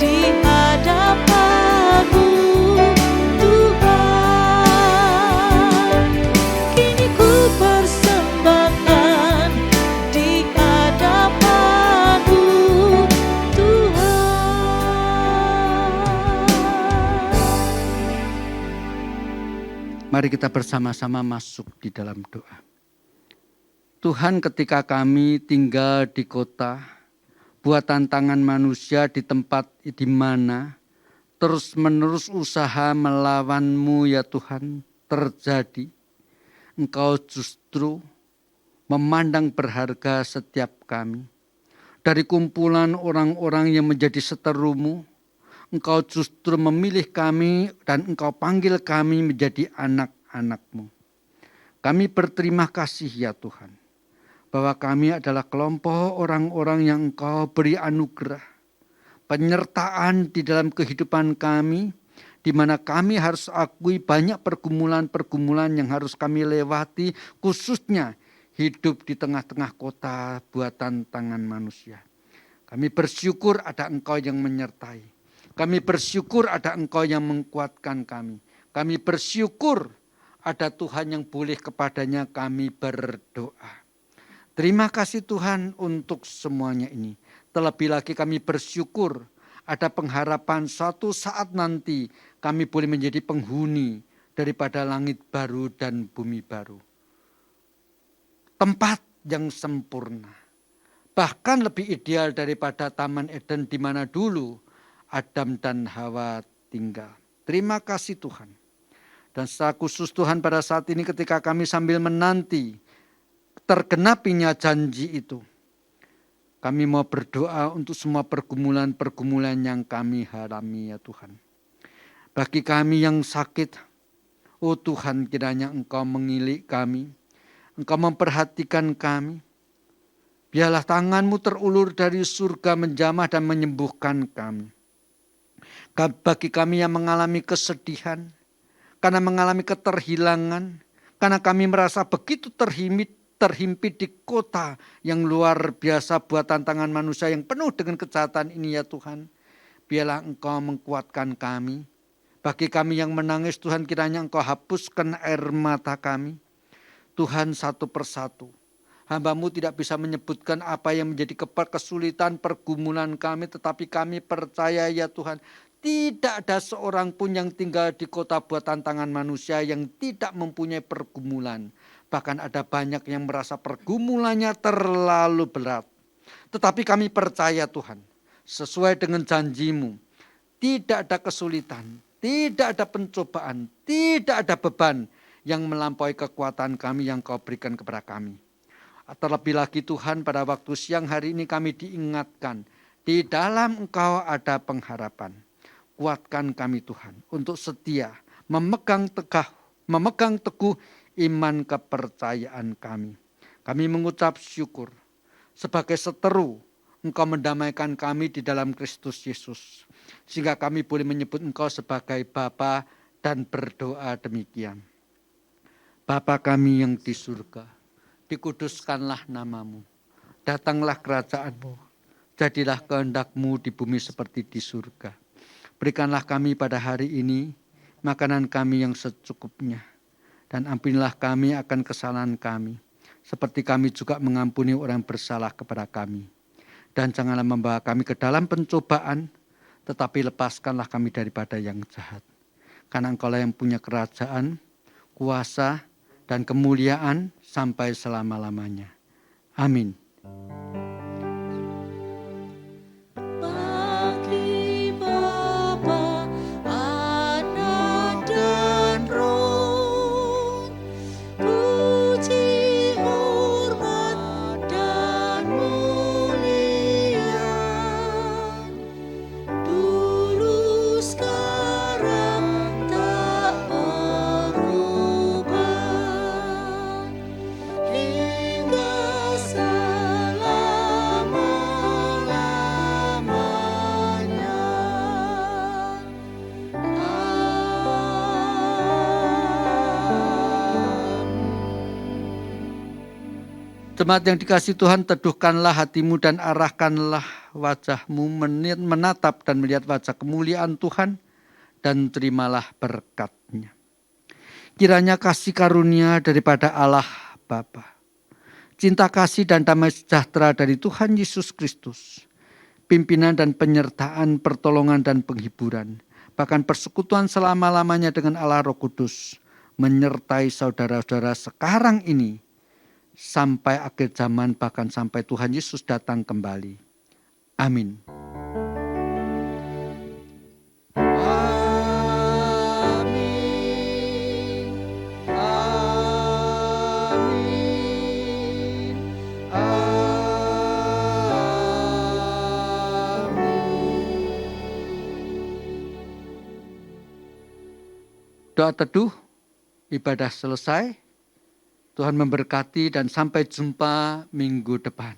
di hadapan-Mu, Tuhan. Kini ku persembahkan di hadapan-Mu, Tuhan. Mari kita bersama-sama masuk di dalam doa. Tuhan, ketika kami tinggal di kota, buatan tangan manusia di tempat di mana terus-menerus usaha melawan-Mu ya Tuhan terjadi, Engkau justru memandang berharga setiap kami. Dari kumpulan orang-orang yang menjadi seteru-Mu, Engkau justru memilih kami dan Engkau panggil kami menjadi anak-anak-Mu. Kami berterima kasih ya Tuhan, bahwa kami adalah kelompok orang-orang yang Engkau beri anugerah, penyertaan di dalam kehidupan kami, di mana kami harus akui banyak pergumulan-pergumulan yang harus kami lewati, khususnya hidup di tengah-tengah kota buatan tangan manusia. Kami bersyukur ada Engkau yang menyertai. Kami bersyukur ada Engkau yang menguatkan kami. Kami bersyukur ada Tuhan yang boleh kepadanya kami berdoa. Terima kasih Tuhan untuk semuanya ini. Terlebih lagi kami bersyukur ada pengharapan suatu saat nanti kami boleh menjadi penghuni daripada langit baru dan bumi baru. Tempat yang sempurna. Bahkan lebih ideal daripada Taman Eden di mana dulu Adam dan Hawa tinggal. Terima kasih Tuhan. Dan secara khusus Tuhan pada saat ini ketika kami sambil menanti tergenapinya janji itu, kami mau berdoa untuk semua pergumulan-pergumulan yang kami alami ya Tuhan. Bagi kami yang sakit, oh Tuhan kiranya Engkau mengilik kami, Engkau memperhatikan kami. Biarlah tangan-Mu terulur dari surga menjamah dan menyembuhkan kami. Bagi kami yang mengalami kesedihan, karena mengalami keterhilangan, karena kami merasa begitu terhimpit di kota yang luar biasa buatan tangan manusia yang penuh dengan kejahatan ini ya Tuhan. Biarlah Engkau menguatkan kami. Bagi kami yang menangis Tuhan kiranya Engkau hapuskan air mata kami. Tuhan satu persatu. Hamba-Mu tidak bisa menyebutkan apa yang menjadi kesulitan pergumulan kami, tetapi kami percaya ya Tuhan, tidak ada seorang pun yang tinggal di kota buatan tangan manusia yang tidak mempunyai pergumulan. Bahkan ada banyak yang merasa pergumulannya terlalu berat. Tetapi kami percaya Tuhan, sesuai dengan janji-Mu, tidak ada kesulitan, tidak ada pencobaan, tidak ada beban yang melampaui kekuatan kami yang Kau berikan kepada kami. Terlebih lagi Tuhan, pada waktu siang hari ini kami diingatkan, di dalam Engkau ada pengharapan. Kuatkan kami Tuhan untuk setia, memegang teguh iman kepercayaan kami. Kami mengucap syukur, sebagai seteru Engkau mendamaikan kami di dalam Kristus Yesus. Sehingga kami boleh menyebut Engkau sebagai Bapa dan berdoa demikian. Bapa kami yang di surga, dikuduskanlah nama-Mu, datanglah kerajaan-Mu, jadilah kehendak-Mu di bumi seperti di surga. Berikanlah kami pada hari ini makanan kami yang secukupnya, dan ampunilah kami akan kesalahan kami, seperti kami juga mengampuni orang bersalah kepada kami. Dan janganlah membawa kami ke dalam pencobaan, tetapi lepaskanlah kami daripada yang jahat. Karena Engkau-lah yang punya kerajaan, kuasa, dan kemuliaan sampai selama-lamanya. Amin. Bagi Bapa, Anak dan Roh, puji, hormat, dan muliaan, dulu, sekarang, tak berubah, hingga selama-lamanya. Jemaat yang dikasihi Tuhan, teduhkanlah hatimu dan arahkanlah wajahmu menatap dan melihat wajah kemuliaan Tuhan, dan terimalah berkat-Nya. Kiranya kasih karunia daripada Allah Bapa, cinta kasih dan damai sejahtera dari Tuhan Yesus Kristus, pimpinan dan penyertaan, pertolongan dan penghiburan, bahkan persekutuan selama-lamanya dengan Allah Roh Kudus, menyertai saudara-saudara sekarang ini, sampai akhir zaman, bahkan sampai Tuhan Yesus datang kembali. Amin. Doa teduh, ibadah selesai. Tuhan memberkati dan sampai jumpa minggu depan.